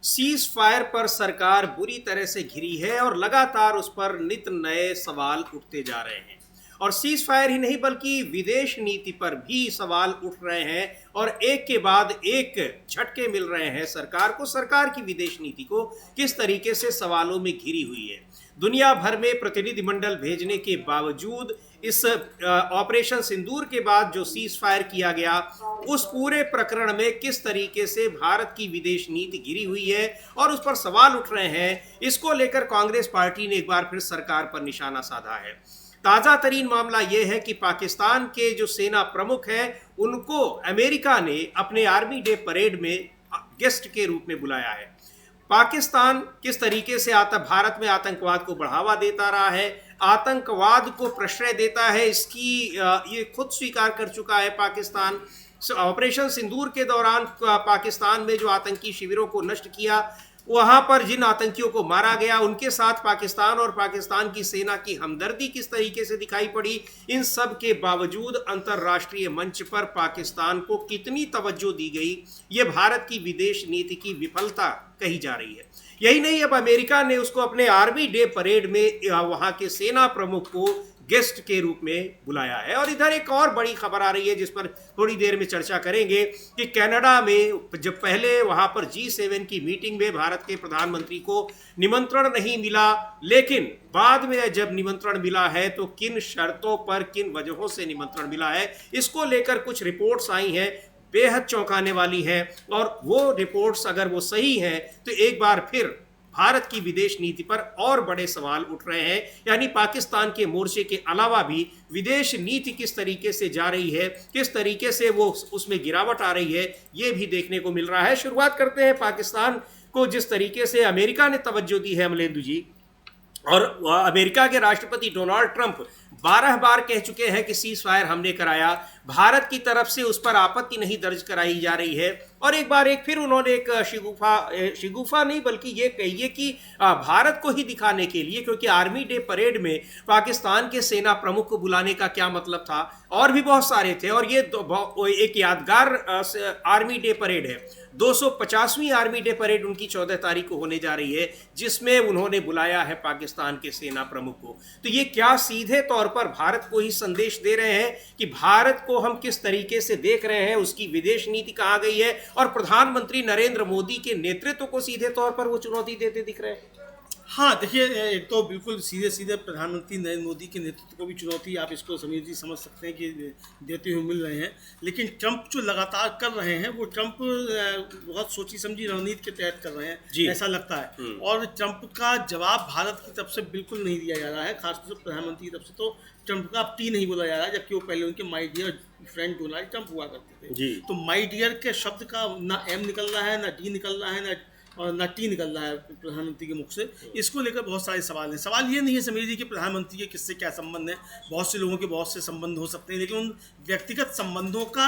Cease fire पर सरकार बुरी तरह से घिरी है और लगातार उस पर नित नए सवाल उठते जा रहे हैं। और सीज फायर ही नहीं बल्कि विदेश नीति पर भी सवाल उठ रहे हैं और एक के बाद एक झटके मिल रहे हैं सरकार को। सरकार की विदेश नीति को किस तरीके से सवालों में घिरी हुई है। दुनिया भर में प्रतिनिधिमंडल भेजने के बावजूद इस ऑपरेशन सिंदूर के बाद जो सीज फायर किया गया, उस पूरे प्रकरण में किस तरीके से भारत की विदेश नीति घिरी हुई है और उस पर सवाल उठ रहे हैं, इसको लेकर कांग्रेस पार्टी ने एक बार फिर सरकार पर निशाना साधा है। ताज़ा तरीन मामला यह है कि पाकिस्तान के जो सेना प्रमुख हैं उनको अमेरिका ने अपने आर्मी डे परेड में गेस्ट के रूप में बुलाया है। पाकिस्तान किस तरीके से भारत में आतंकवाद को बढ़ावा देता रहा है, आतंकवाद को प्रश्रय देता है, इसकी ये खुद स्वीकार कर चुका है पाकिस्तान। ऑपरेशन सिंदूर के दौरान पाकिस्तान में जो आतंकी शिविरों को नष्ट किया, वहां पर जिन आतंकियों को मारा गया, उनके साथ पाकिस्तान और पाकिस्तान की सेना की हमदर्दी किस तरीके से दिखाई पड़ी, इन सब के बावजूद अंतर्राष्ट्रीय मंच पर पाकिस्तान को कितनी तवज्जो दी गई, ये भारत की विदेश नीति की विफलता कही जा रही है। यही नहीं, अब अमेरिका ने उसको अपने आर्मी डे परेड में वहां के सेना प्रमुख को गेस्ट के रूप में बुलाया है। और इधर एक और बड़ी खबर आ रही है जिस पर थोड़ी देर में चर्चा करेंगे कि कनाडा में जब पहले वहां पर G7 की मीटिंग में भारत के प्रधानमंत्री को निमंत्रण नहीं मिला, लेकिन बाद में जब निमंत्रण मिला है तो किन शर्तों पर, किन वजहों से निमंत्रण मिला है, इसको लेकर कुछ रिपोर्ट्स आई हैं, बेहद चौंकाने वाली हैं। और वो रिपोर्ट्स अगर वो सही हैं तो एक बार फिर भारत की विदेश नीति पर और बड़े सवाल उठ रहे हैं। यानी पाकिस्तान के मोर्चे के अलावा भी विदेश नीति किस तरीके से जा रही है, किस तरीके से वो उसमें गिरावट आ रही है, ये भी देखने को मिल रहा है। शुरुआत करते हैं पाकिस्तान को जिस तरीके से अमेरिका ने तवज्जो दी है अमलेंदु जी। और अमेरिका के राष्ट्रपति डोनाल्ड ट्रंप 12 बार कह चुके हैं कि सीज फायर हमने कराया, भारत की तरफ से उस पर आपत्ति नहीं दर्ज कराई जा रही है। और एक बार फिर उन्होंने एक शिगुफा नहीं बल्कि ये कहिए कि भारत को ही दिखाने के लिए, क्योंकि आर्मी डे परेड में पाकिस्तान के सेना प्रमुख को बुलाने का क्या मतलब था, और भी बहुत सारे थे। और ये एक यादगार आर्मी डे परेड है, 250वीं आर्मी डे परेड उनकी 14 तारीख को होने जा रही है, जिसमें उन्होंने बुलाया है पाकिस्तान के सेना प्रमुख को। तो ये क्या सीधे तौर पर भारत को ही संदेश दे रहे हैं कि भारत को हम किस तरीके से देख रहे हैं, उसकी विदेश नीति कहाँ गई है, और प्रधानमंत्री नरेंद्र मोदी के नेतृत्व को सीधे तौर पर वो चुनौती देते दिख रहे हैं। हाँ, देखिए, एक तो बिल्कुल सीधे सीधे प्रधानमंत्री नरेंद्र मोदी के नेतृत्व को भी चुनौती, आप इसको समीर जी समझ सकते हैं कि देते हुए मिल रहे हैं। लेकिन ट्रंप जो लगातार कर रहे हैं वो ट्रंप बहुत सोची समझी रणनीति के तहत कर रहे हैं, ऐसा लगता है। और ट्रंप का जवाब भारत की तरफ से बिल्कुल नहीं दिया जा रहा है, खासतौर से प्रधानमंत्री की तरफ से। तो ट्रंप का अब टी नहीं बोला जा रहा है, जबकि वो पहले उनके my dear friend Donald Trump हुआ करते थे। तो माई डियर के शब्द का ना एम निकल रहा है, ना डी निकल रहा है, ना टी निकल रहा है प्रधानमंत्री के मुख से। इसको लेकर बहुत सारे सवाल हैं। सवाल ये नहीं है समीर जी कि प्रधानमंत्री के किससे क्या संबंध है, बहुत से लोगों के बहुत से संबंध हो सकते हैं, लेकिन उन व्यक्तिगत संबंधों का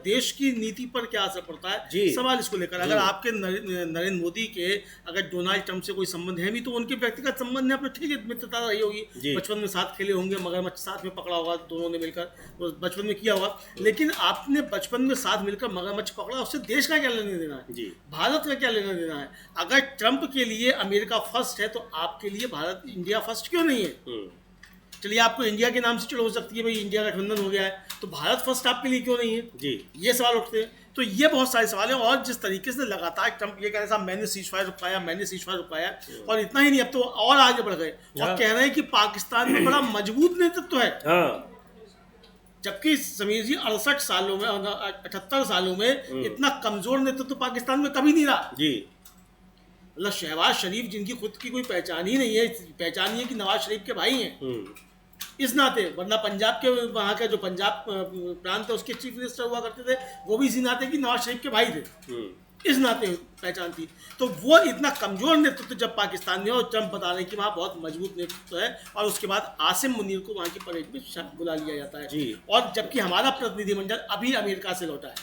देश की नीति पर क्या असर पड़ता है, सवाल इसको लेकर। अगर आपके नरेंद्र मोदी के अगर डोनाल्ड ट्रंप से कोई संबंध है भी तो उनके व्यक्तिगत संबंध है, अपने ठीक है, मित्रता रही होगी, बचपन में साथ खेले होंगे, मगरमच्छ साथ में पकड़ा होगा, दोनों ने मिलकर बचपन में किया होगा। लेकिन आपने बचपन में साथ मिलकर मगरमच्छ पकड़ा, उससे देश का क्या लेना देना है, भारत का क्या लेना देना है। अगर ट्रंप के लिए अमेरिका फर्स्ट है तो आपके लिए भारत इंडिया फर्स्ट क्यों नहीं है? चलिए, आपको इंडिया के नाम से चलो हो सकती है भाई इंडिया का गठबंधन हो गया है, तो भारत फर्स्ट आपके लिए क्यों नहीं है जी? ये सवाल उठते हैं। तो ये बहुत सारे सवाल हैं। और जिस तरीके से लगातार ट्रंप ये कह रहे हैं मैंने सीज फायर रुकाया, मैंने सीज फायर रुकाया, और इतना ही नहीं, अब तो और आगे बढ़ गए और कह रहे हैं कि पाकिस्तान में बड़ा मजबूत नेतृत्व है। जबकि समीर जी 68 सालों में, 78 सालों में इतना कमजोर नेतृत्व पाकिस्तान में कभी नहीं रहा जी। मतलब शहबाज शरीफ, जिनकी खुद की कोई पहचान ही नहीं है, पहचान ही है कि नवाज शरीफ के भाई हैं इस नाते, वरना पंजाब के वहाँ का जो पंजाब प्रांत है उसके चीफ मिनिस्टर हुआ करते थे, वो भी इसी नाते कि नवाज शरीफ के भाई थे, इस नाते पहचान थी। तो वो इतना कमजोर नेतृत्व जब पाकिस्तान में, और ट्रंप बता रहे हैं कि वहाँ बहुत मजबूत नेतृत्व है, और उसके बाद आसिम मुनीर को वहाँ की परेड में बुला लिया जाता है। और जबकि हमारा प्रतिनिधिमंडल अभी अमेरिका से लौटा है,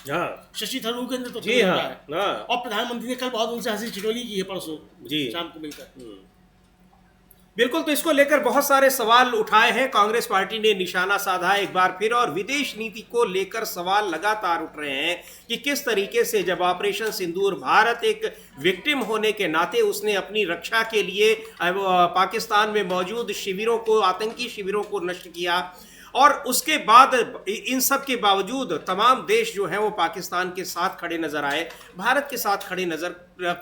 शशि थरूर के नेतृत्व में लौटा है, और प्रधानमंत्री ने कल बहुत उनसे हंसी ठिठोली की है परसों शाम को मिलकर। बिल्कुल, तो इसको लेकर बहुत सारे सवाल उठाए हैं। कांग्रेस पार्टी ने निशाना साधा एक बार फिर, और विदेश नीति को लेकर सवाल लगातार उठ रहे हैं कि किस तरीके से जब ऑपरेशन सिंदूर, भारत एक विक्टिम होने के नाते उसने अपनी रक्षा के लिए पाकिस्तान में मौजूद शिविरों को, आतंकी शिविरों को नष्ट किया, और उसके बाद इन सब के बावजूद तमाम देश जो हैं वो पाकिस्तान के साथ खड़े नजर आए, भारत के साथ खड़े नजर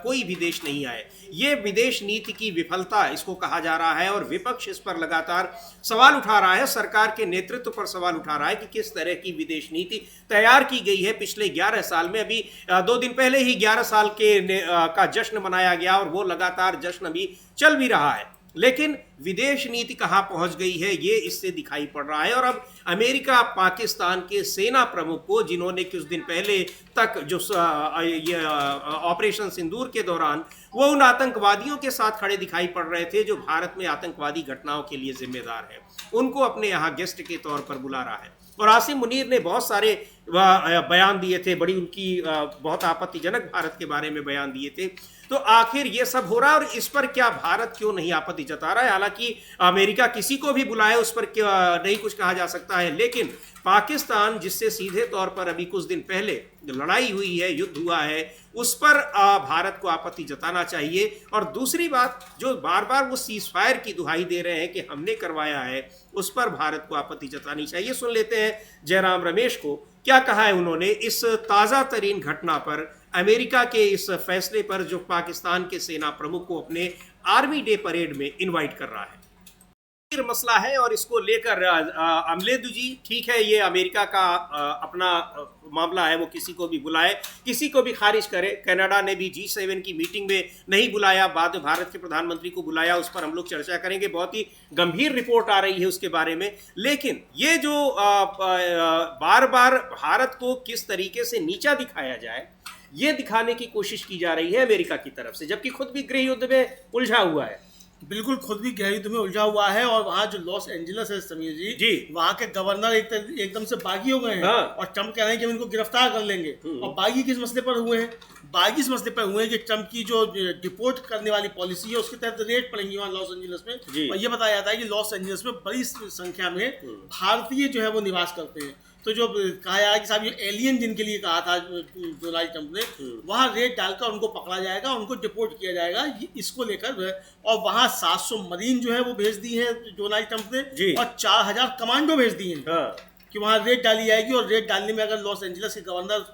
कोई भी देश नहीं आए। ये विदेश नीति की विफलता इसको कहा जा रहा है, और विपक्ष इस पर लगातार सवाल उठा रहा है, सरकार के नेतृत्व पर सवाल उठा रहा है कि किस तरह की विदेश नीति तैयार की गई है पिछले 11 साल में। अभी 2 दिन पहले ही 11 साल का जश्न मनाया गया, और वो लगातार जश्न अभी चल भी रहा है, लेकिन विदेश नीति कहां पहुंच गई है ये इससे दिखाई पड़ रहा है। और अब अमेरिका पाकिस्तान के सेना प्रमुख को, जिन्होंने कुछ दिन पहले तक जो ये ऑपरेशन सिंदूर के दौरान वो उन आतंकवादियों के साथ खड़े दिखाई पड़ रहे थे जो भारत में आतंकवादी घटनाओं के लिए जिम्मेदार है, उनको अपने यहाँ गेस्ट के तौर पर बुला रहा है। और आसिम मुनीर ने बहुत सारे बयान दिए थे, बड़ी उनकी बहुत आपत्तिजनक भारत के बारे में बयान दिए थे। तो आखिर ये सब हो रहा है, और इस पर क्या भारत क्यों नहीं आपत्ति जता रहा है? हालांकि अमेरिका किसी को भी बुलाए उस पर नहीं कुछ कहा जा सकता है, लेकिन पाकिस्तान जिससे सीधे तौर पर अभी कुछ दिन पहले लड़ाई हुई है, युद्ध हुआ है, उस पर भारत को आपत्ति जताना चाहिए। और दूसरी बात, जो बार बार वो सीज फायर की दुहाई दे रहे हैं कि हमने करवाया है, उस पर भारत को आपत्ति जतानी चाहिए। सुन लेते हैं जयराम रमेश को, क्या कहा है उन्होंने इस ताज़ा तरीन घटना पर, अमेरिका के इस फैसले पर जो पाकिस्तान के सेना प्रमुख को अपने आर्मी डे परेड में इनवाइट कर रहा है। मसला है, और इसको लेकर अमलेदु जी, ठीक है ये अमेरिका का अपना मामला है, वो किसी को भी बुलाए, किसी को भी खारिज करे। कनाडा ने भी G7 की मीटिंग में नहीं बुलाया, बाद में भारत के प्रधानमंत्री को बुलाया, उस पर हम लोग चर्चा करेंगे, बहुत ही गंभीर रिपोर्ट आ रही है उसके बारे में। लेकिन ये जो बार बार भारत को किस तरीके से नीचा दिखाया जाए, ये दिखाने की कोशिश की जा रही है अमेरिका की तरफ से, जबकि खुद भी गृह युद्ध में उलझा हुआ है। बिल्कुल, खुद भी गृह युद्ध में उलझा हुआ है, और वहाँ जो लॉस एंजलिस है समीर जी, वहाँ के गवर्नर एकदम से बागी हो गए हैं। हाँ। और ट्रम्प कह रहे हैं कि हम इनको गिरफ्तार कर लेंगे। और बागी किस मसले पर हुए हैं? बागी इस मसले पर हुए हैं कि ट्रम्प की जो डिपोर्ट करने वाली पॉलिसी है उसके तहत रेड पड़ेंगी वहाँ लॉस एंजलिस में। और ये बताया जाता है कि लॉस एंजलिस में बड़ी संख्या में भारतीय जो है वो निवास करते हैं। तो जो कहा जा रहा है कि साहब ये एलियन जिनके लिए कहा था डोनाल्ड ट्रंप ने, वहाँ रेड डालकर उनको पकड़ा जाएगा, उनको डिपोर्ट किया जाएगा, इसको लेकर। और वहाँ 700 मरीन जो है वो भेज दी हैं डोनाल्ड ट्रंप ने, और 4000 कमांडो भेज दिए हैं। हाँ। कि वहाँ रेड डाली जाएगी, और रेड डालने में अगर लॉस एंजलिस के गवर्नर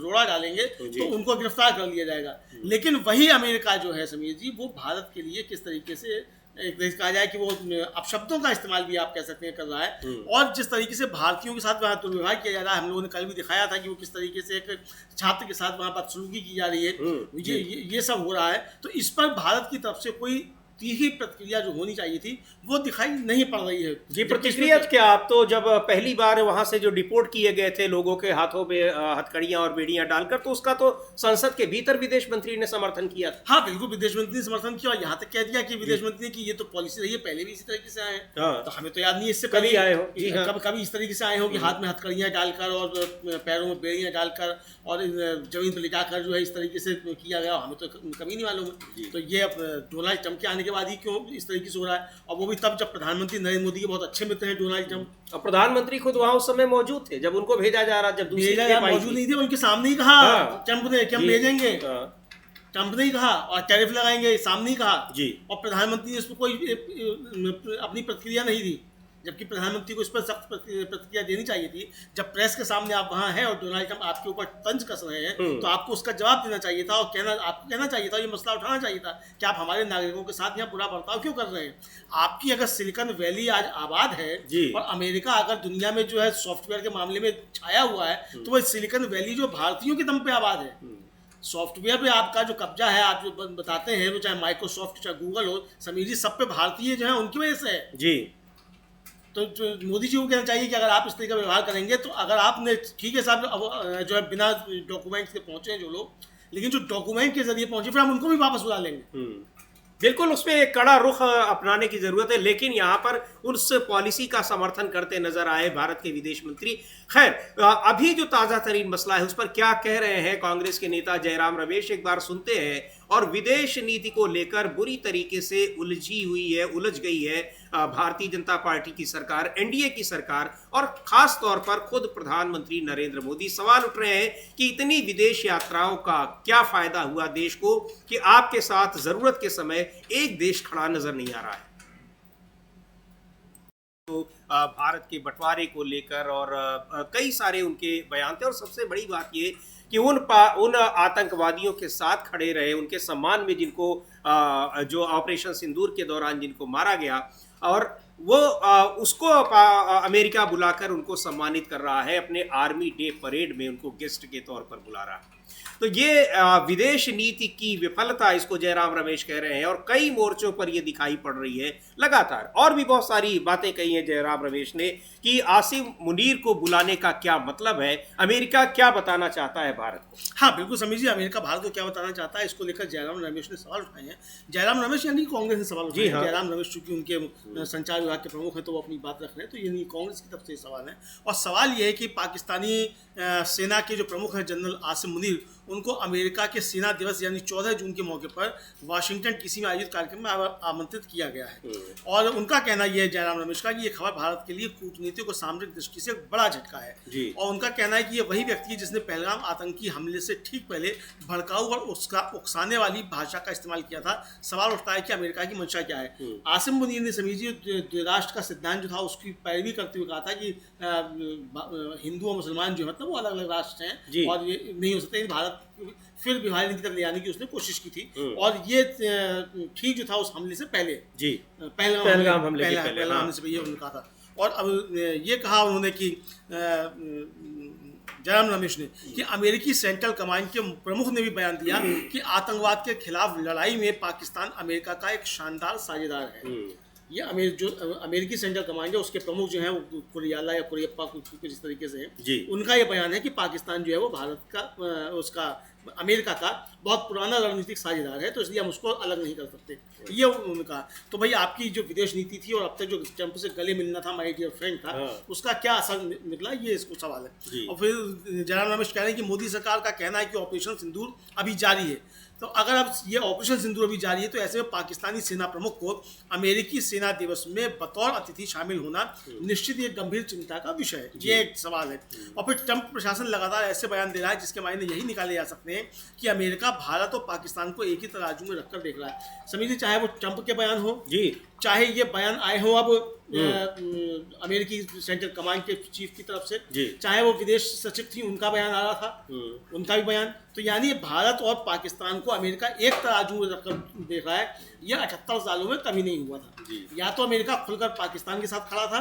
रोड़ा डालेंगे तो उनको गिरफ्तार कर लिया जाएगा। लेकिन वही अमेरिका जो है समीर जी, वो भारत के लिए किस तरीके से एक कहा जाए कि वो अपशब्दों का इस्तेमाल भी आप कह सकते हैं कर रहा है, और जिस तरीके से भारतीयों के साथ वहाँ दुर्व्यवहार किया जा रहा है। हम लोगों ने कल भी दिखाया था कि वो किस तरीके से एक छात्र के साथ वहाँ बदसलूकी की जा रही है, ये सब हो रहा है। तो इस पर भारत की तरफ से कोई तीखी प्रतिक्रिया जो होनी चाहिए थी वो दिखाई नहीं पड़ रही है। जी, प्रतिक्रिया क्या? आप तो जब पहली बार वहां से जो डिपोर्ट किए गए थे लोगों के हाथों में हथकड़ियां और बेड़ियां डालकर, तो उसका तो संसद के भीतर विदेश मंत्री ने समर्थन किया था। हाँ बिल्कुल, विदेश मंत्री ने समर्थन किया, और यहाँ तक कह दिया कि विदेश मंत्री ने कि ये तो पॉलिसी रही है, पहले भी इसी तरीके से आए हैं। तो हमें तो याद नहीं इससे कभी आए हो, कभी इस तरीके से आए हो कि हाथ में हथकड़ियां डालकर और पैरों में बेड़ियां डालकर और जमीन पर लिटाकर जो है इस तरीके से किया गया, हमें तो कभी नहीं मालूम है। तो ये डोनाल्ड ट्रंप के आने के बाद ही क्यों इस तरीके से हो रहा है, और वो भी तब जब प्रधानमंत्री नरेंद्र मोदी के बहुत अच्छे मित्र हैं डोनाल्ड ट्रंप। और प्रधानमंत्री खुद वहां उस समय मौजूद थे जब उनको भेजा जा रहा, जब मौजूद नहीं थे, उनके सामने ही कहा ट्रंप ने कि हम भेजेंगे। ट्रंप ने ही कहा, और टैरिफ लगाएंगे, सामने ही कहा जी। और प्रधानमंत्री ने इस पर कोई अपनी प्रतिक्रिया नहीं दी, जबकि प्रधानमंत्री को इस पर सख्त प्रतिक्रिया देनी चाहिए थी। जब प्रेस के सामने आप वहां हैं और डोनाल्ड ट्रंप आपके ऊपर तंज कस रहे हैं, तो आपको उसका जवाब देना चाहिए था, और आपको कहना चाहिए था, ये मसला उठाना चाहिए था कि आप हमारे नागरिकों के साथ यहाँ बुरा बर्ताव क्यों कर रहे हैं। आपकी अगर सिलिकॉन वैली आज आबाद है और अमेरिका अगर दुनिया में जो है सॉफ्टवेयर के मामले में छाया हुआ है, तो वह सिलिकॉन वैली जो भारतीयों के दम पे आबाद है। सॉफ्टवेयर पे आपका जो कब्जा है, आप जो बताते हैं, वो चाहे माइक्रोसॉफ्ट चाहे गूगल हो, समीर जी, सब पे भारतीय जो है उनकी वजह से है जी। तो मोदी जी को कहना चाहिए कि अगर आप इस तरीके का व्यवहार करेंगे, तो अगर आपने ठीक है साहब जो है बिना डॉक्यूमेंट्स के पहुंचे हैं जो लोग, लेकिन जो डॉक्यूमेंट के जरिए पहुंचे फिर हम उनको भी वापस बुला लेंगे। बिल्कुल उसमें एक कड़ा रुख अपनाने की जरूरत है, लेकिन यहाँ पर उस पॉलिसी का समर्थन करते नजर आए भारत के विदेश मंत्री। खैर, अभी जो ताजा तरीन मसला है उस पर क्या कह रहे हैं कांग्रेस के नेता जयराम रमेश, एक बार सुनते हैं। और विदेश नीति को लेकर बुरी तरीके से उलझ गई है भारतीय जनता पार्टी की सरकार, एनडीए की सरकार, और खास तौर पर खुद प्रधानमंत्री नरेंद्र मोदी। सवाल उठ रहे हैं कि इतनी विदेश यात्राओं का क्या फायदा हुआ देश को कि आपके साथ जरूरत के समय एक देश खड़ा नजर नहीं आ रहा है। तो भारत के बंटवारे को लेकर और कई सारे उनके बयान थे, और सबसे बड़ी बात ये कि उन आतंकवादियों के साथ खड़े रहे, उनके सम्मान में जिनको जो ऑपरेशन सिंदूर के दौरान जिनको मारा गया, और वो उसको अमेरिका बुलाकर उनको सम्मानित कर रहा है, अपने आर्मी डे परेड में उनको गेस्ट के तौर पर बुला रहा है। तो ये विदेश नीति की विफलता इसको जयराम रमेश कह रहे हैं, और कई मोर्चों पर ये दिखाई पड़ रही है लगातार। और भी बहुत सारी बातें कही हैं जयराम रमेश ने कि आसिम मुनीर को बुलाने का क्या मतलब है, अमेरिका क्या बताना चाहता है भारत को। हाँ बिल्कुल समीर जी, अमेरिका भारत को क्या बताना चाहता है, इसको लेकर जयराम रमेश ने सवाल उठाए हैं। जयराम रमेश यानी कांग्रेस ने सवाल उठाए हैं। जयराम रमेश चूंकि उनके संचार विभाग के प्रमुख हैं तो वो अपनी बात रख रहे हैं, तो ये कांग्रेस की तरफ से सवाल है। और सवाल ये है कि पाकिस्तानी सेना के जो प्रमुख हैं जनरल आसिम मुनीर, उनको अमेरिका के सेना दिवस यानी 14 जून के मौके पर वाशिंगटन डीसी में आयोजित कार्यक्रम में आमंत्रित किया गया है। और उनका कहना यह है जयराम रमेश का कि ये खबर भारत के लिए कूटनीतिक और सामरिक दृष्टि से एक बड़ा झटका है। और उनका कहना है कि ये वही व्यक्ति है जिसने पहलगाम आतंकी हमले से ठीक पहले भड़काऊ और उसका उकसाने वाली भाषा का इस्तेमाल किया था। सवाल उठता है कि अमेरिका की मंशा क्या है। आसिम मुनीर ने समीजी राष्ट्र का सिद्धांत जो था उसकी पैरवी करते हुए कहा था कि हिंदू और मुसलमान जो मतलब वो अलग अलग राष्ट्र हैं और ये नहीं हो सकते। भारत फिर विभाजन की तरफ ले आने की उसने कोशिश की थी, और ये ठीक जो था उस हमले से पहले पहलगाम हमले से पहले ये उन्होंने कहा था। और अब ये कहा उन्होंने कि जयराम रमेश ने कि अमेरिकी सेंट्रल कमांड के प्रमुख ने भी बयान दिया कि आतंकवाद के खिलाफ लड़ाई में पाकिस्तान अमेरिका का एक शानदार साझेदार है। ये जो अमेरिकी सेंट्रल कमांड है उसके प्रमुख जो हैं वो कुरियाला या कुरियप्पा कुछ इस तरीके से हैं, उनका ये बयान है कि पाकिस्तान जो है वो भारत का उसका अमेरिका का बहुत पुराना रणनीतिक साझेदार है, तो इसलिए हम उसको अलग नहीं कर सकते, ये उन्होंने कहा। तो भाई आपकी जो विदेश नीति थी और अब तक जो ट्रंप से गले मिलना था, माय डियर फ्रेंड था, उसका क्या असर निकला, ये इसको सवाल है। और फिर जयराम रमेश कह रहे हैं कि मोदी सरकार का कहना है कि ऑपरेशन सिंदूर अभी जारी है। तो अगर अब ये ऑपरेशन सिंदूर अभी जारी है तो ऐसे में पाकिस्तानी सेना प्रमुख को अमेरिकी सेना दिवस में बतौर अतिथि शामिल होना निश्चित एक गंभीर चिंता का विषय है, ये एक सवाल है। और फिर ट्रंप प्रशासन लगातार ऐसे बयान दे रहा है जिसके मायने यही निकाले जा सकते हैं कि अमेरिका भारत और पाकिस्तान को एक ही तराजू में रखकर देख रहा है। समझिए, चाहे वो ट्रंप के बयान हो, चाहे ये बयान आए हो अब अमेरिकी सेंट्रल कमांड के चीफ की तरफ से, चाहे वो विदेश सचिव थी उनका बयान आ रहा था, उनका भी बयान, तो यानी भारत और पाकिस्तान को अमेरिका एक तराजू में रखकर देख रहा है। यह 78 सालों में कभी नहीं हुआ था। या तो अमेरिका खुलकर पाकिस्तान के साथ खड़ा था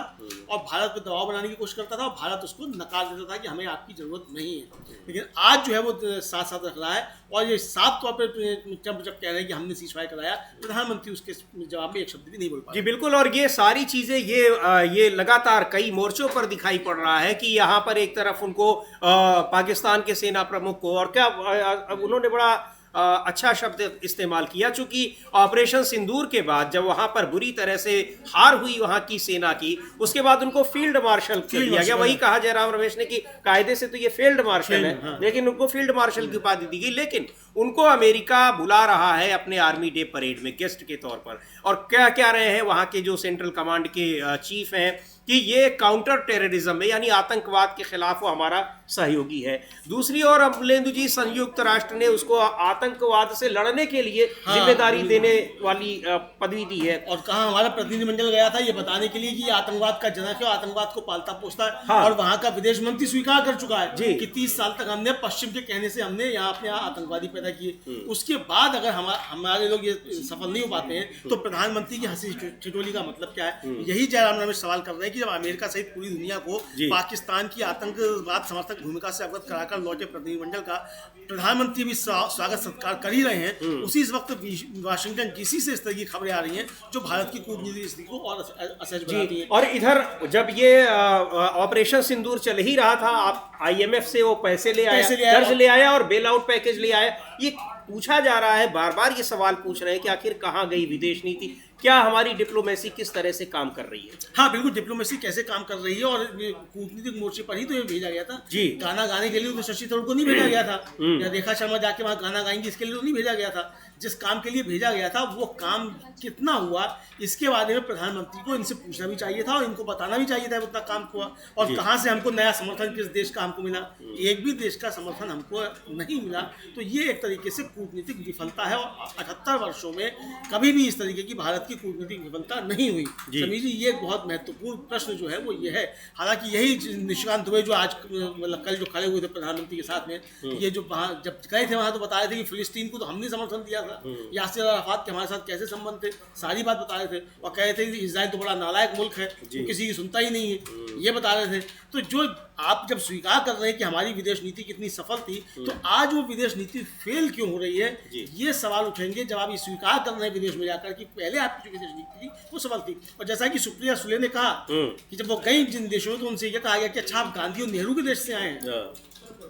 और भारत पर दबाव बनाने की कोशिश करता था और भारत उसको नकार देता था कि हमें आपकी जरूरत नहीं है, लेकिन आज जो है वो साथ साथ रख रहा है। और ये साफ तौर पर ट्रंप जब कह रहे हैं कि हमने सीजफायर कराया, प्रधानमंत्री उसके जवाब में एक शब्द भी नहीं बोल पाए। जी बिल्कुल, और ये सारी चीजें ये लगातार कई मोर्चों पर दिखाई पड़ रहा है कि यहाँ पर एक तरफ उनको पाकिस्तान के सेना प्रमुख को, और क्या उन्होंने बड़ा अच्छा शब्द इस्तेमाल किया, चूंकि ऑपरेशन सिंदूर के बाद जब वहां पर बुरी तरह से हार हुई वहां की सेना की, उसके बाद उनको फील्ड मार्शल दिया गया। वही कहा जयराम रमेश ने कि कायदे से तो ये फील्ड मार्शल है, लेकिन उनको फील्ड मार्शल की उपाधि दी गई। लेकिन उनको अमेरिका बुला रहा है अपने आर्मी डे परेड में गेस्ट के तौर पर, और क्या क्या रहे हैं वहां के जो सेंट्रल कमांड के चीफ हैं कि ये काउंटर टेररिज्म है, यानी आतंकवाद के खिलाफ वो हमारा सहयोगी है। दूसरी ओर अमलेंदु जी, संयुक्त राष्ट्र ने उसको आतंकवाद से लड़ने के लिए जिम्मेदारी देने वाली पदवी दी है। और कहा हमारा प्रतिनिधिमंडल गया था ये बताने के लिए कि आतंकवाद का जनक है, आतंकवाद को पालता पोसता है। और वहां का विदेश मंत्री स्वीकार कर चुका है कि 30 साल तक हमने पश्चिम के कहने से हमने यहाँ अपने आतंकवादी पैदा किए। उसके बाद अगर हमारे लोग ये सफल नहीं हो पाते हैं तो प्रधानमंत्री की हंसी ठिठोली का मतलब क्या है? यही जयराम रमेश सवाल कर रहे हैं कि जब अमेरिका सहित पूरी दुनिया को पाकिस्तान की आतंकवाद समर्थक भूमिका से अवगत कराकर लौटे प्रतिनिधिमंडल का प्रधानमंत्री भी स्वागत सत्कार कर ही रहे हैं, उसी इस वक्त वाशिंगटन डीसी से इस तरह की खबरें आ रही हैं जो भारत की कूटनीतिक स्थिति को और असहज बनाती हैं। और इधर जब ये ऑपरेशन सिंदूर चल ही रहा था, आप IMF से वो पैसे ले आया, कर्ज ले आया और बेल आउट पैकेज ले आया, ये पूछा जा रहा है, बार बार ये सवाल पूछ रहे हैं कि आखिर कहाँ गई विदेश नीति, क्या हमारी डिप्लोमेसी किस तरह से काम कर रही है। हाँ बिल्कुल, डिप्लोमेसी कैसे काम कर रही है, और कूटनीतिक मोर्चे पर ही तो ये भेजा गया था जी। गाना गाने के लिए तो शशि थरूर को नहीं भेजा गया था, या रेखा शर्मा जाके वहाँ गाना गाएंगी इसके लिए तो नहीं भेजा गया था। जिस काम के लिए भेजा गया था वो काम कितना हुआ इसके बारे में प्रधानमंत्री को इनसे पूछना भी चाहिए था और इनको बताना भी चाहिए था उतना काम हुआ और कहाँ से हमको नया समर्थन किस देश का हमको मिला। एक भी देश का समर्थन हमको नहीं मिला, तो ये एक तरीके से कूटनीतिक विफलता है और 78 वर्षों में कभी भी इस तरीके की भारत की कूटनीतिक विफलता नहीं हुई। समीर जी, ये एक बहुत महत्वपूर्ण प्रश्न जो है वो ये है। हालांकि यही निशिकांत दुबे जो आज मतलब कल जो खड़े हुए थे प्रधानमंत्री के साथ में, ये जो जब गए थे वहां तो बता रहे थे कि फिलिस्तीन को तो हमने समर्थन दिया था, यासिर अराफात के हमारे साथ कैसे संबंध थे, सारी बात बता रहे थे और कह रहे थे कि इजराइल तो बड़ा नालायक मुल्क है, तो किसी की सुनता ही नहीं है, ये बता रहे थे। तो जो आप जब स्वीकार कर रहे हैं कि हमारी विदेश नीति कितनी सफल थी, तो आज वो विदेश नीति फेल क्यों हो रही है, ये सवाल उठेंगे जब आप ये स्वीकार कर रहे हैं विदेश में जाकर कि पहले आपकी जो विदेश नीति थी वो सफल थी। और जैसा कि सुप्रिया सुले ने कहा कि जब वो गई जिन देशों में तो उनसे ये कहा गया कि अच्छा आप गांधी और नेहरू के देश से आए हैं,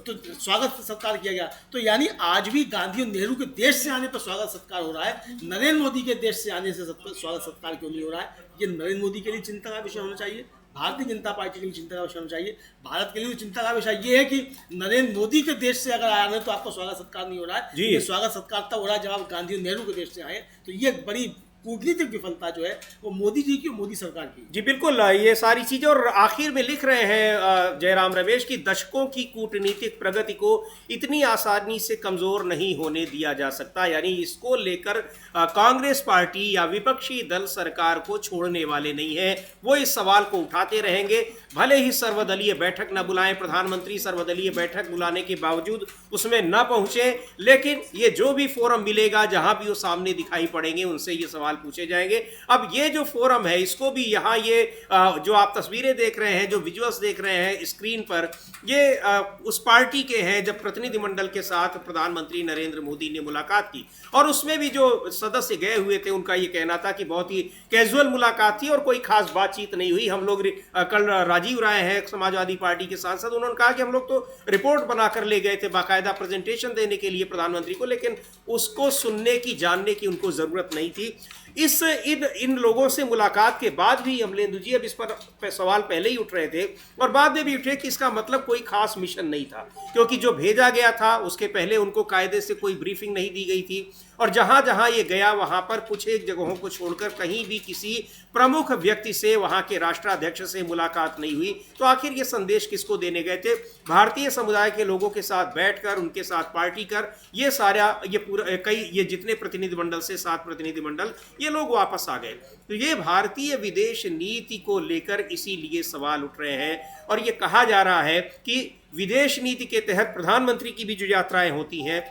तो स्वागत सत्कार किया गया। तो यानी आज भी गांधी और नेहरू के देश से आने पर स्वागत सत्कार हो रहा है, नरेंद्र मोदी के देश से आने से स्वागत सत्कार क्यों नहीं हो रहा है। ये नरेंद्र मोदी के लिए चिंता का विषय होना चाहिए, भारतीय जनता पार्टी के लिए चिंता का विषय होना चाहिए, भारत के लिए चिंता का विषय ये है कि नरेंद्र मोदी के देश से अगर आ रहे हैं तो आपका स्वागत सत्कार नहीं हो रहा है। ये स्वागत सत्कार तब हो रहा है जब आप गांधी और नेहरू के देश से आए। तो ये बड़ी कूटनीतिक विफलता जो है वो मोदी जी की, मोदी सरकार की। जी बिल्कुल, ये सारी चीजें। और आखिर में लिख रहे हैं जयराम रमेश की दशकों की कूटनीतिक प्रगति को इतनी आसानी से कमजोर नहीं होने दिया जा सकता। यानी इसको लेकर कांग्रेस पार्टी या विपक्षी दल सरकार को छोड़ने वाले नहीं है, वो इस सवाल को उठाते रहेंगे। भले ही सर्वदलीय बैठक न बुलाएं, प्रधानमंत्री सर्वदलीय बैठक बुलाने के बावजूद उसमें न पहुंचे, लेकिन ये जो भी फोरम मिलेगा जहां भी वो सामने दिखाई पड़ेंगे उनसे ये सवाल पूछे जाएंगे। अब ये जो फोरम है इसको भी यहाँ ये जो आप तस्वीरें देख रहे हैं, जो विजुअल्स देख रहे हैं स्क्रीन पर, ये उस पार्टी के हैं जब प्रतिनिधिमंडल के साथ प्रधानमंत्री नरेंद्र मोदी ने मुलाकात की। और उसमें भी जो सदस्य गए हुए थे उनका ये कहना था कि बहुत ही कैजुअल मुलाकात थी और कोई खास बातचीत नहीं हुई। हम लोग कल राजीव राय है समाजवादी पार्टी के सांसद, उन्होंने कहा कि हम लोग तो रिपोर्ट बनाकर ले गए थे बाकायदा प्रेजेंटेशन देने के लिए प्रधानमंत्री को, लेकिन उसको सुनने की, जानने की उनको जरूरत नहीं थी। इन लोगों से मुलाकात के बाद भी अमलेंदु जी, अब इस पर सवाल पहले ही उठ रहे थे और बाद में भी उठे कि इसका मतलब कोई खास मिशन नहीं था, क्योंकि जो भेजा गया था उसके पहले उनको कायदे से कोई ब्रीफिंग नहीं दी गई थी और जहां जहां ये गया वहां पर कुछ एक जगहों को छोड़कर कहीं भी किसी प्रमुख व्यक्ति से, वहां के राष्ट्राध्यक्ष से मुलाकात नहीं हुई। तो आखिर ये संदेश किसको देने गए थे? भारतीय समुदाय के लोगों के साथ बैठकर, उनके साथ पार्टी कर, ये सारा ये जितने प्रतिनिधिमंडल से 7 प्रतिनिधिमंडल ये लोग वापस आ गए। तो ये भारतीय विदेश नीति को लेकर इसीलिए सवाल उठ रहे हैं और ये कहा जा रहा है कि विदेश नीति के तहत प्रधानमंत्री की भी जो यात्राएं होती हैं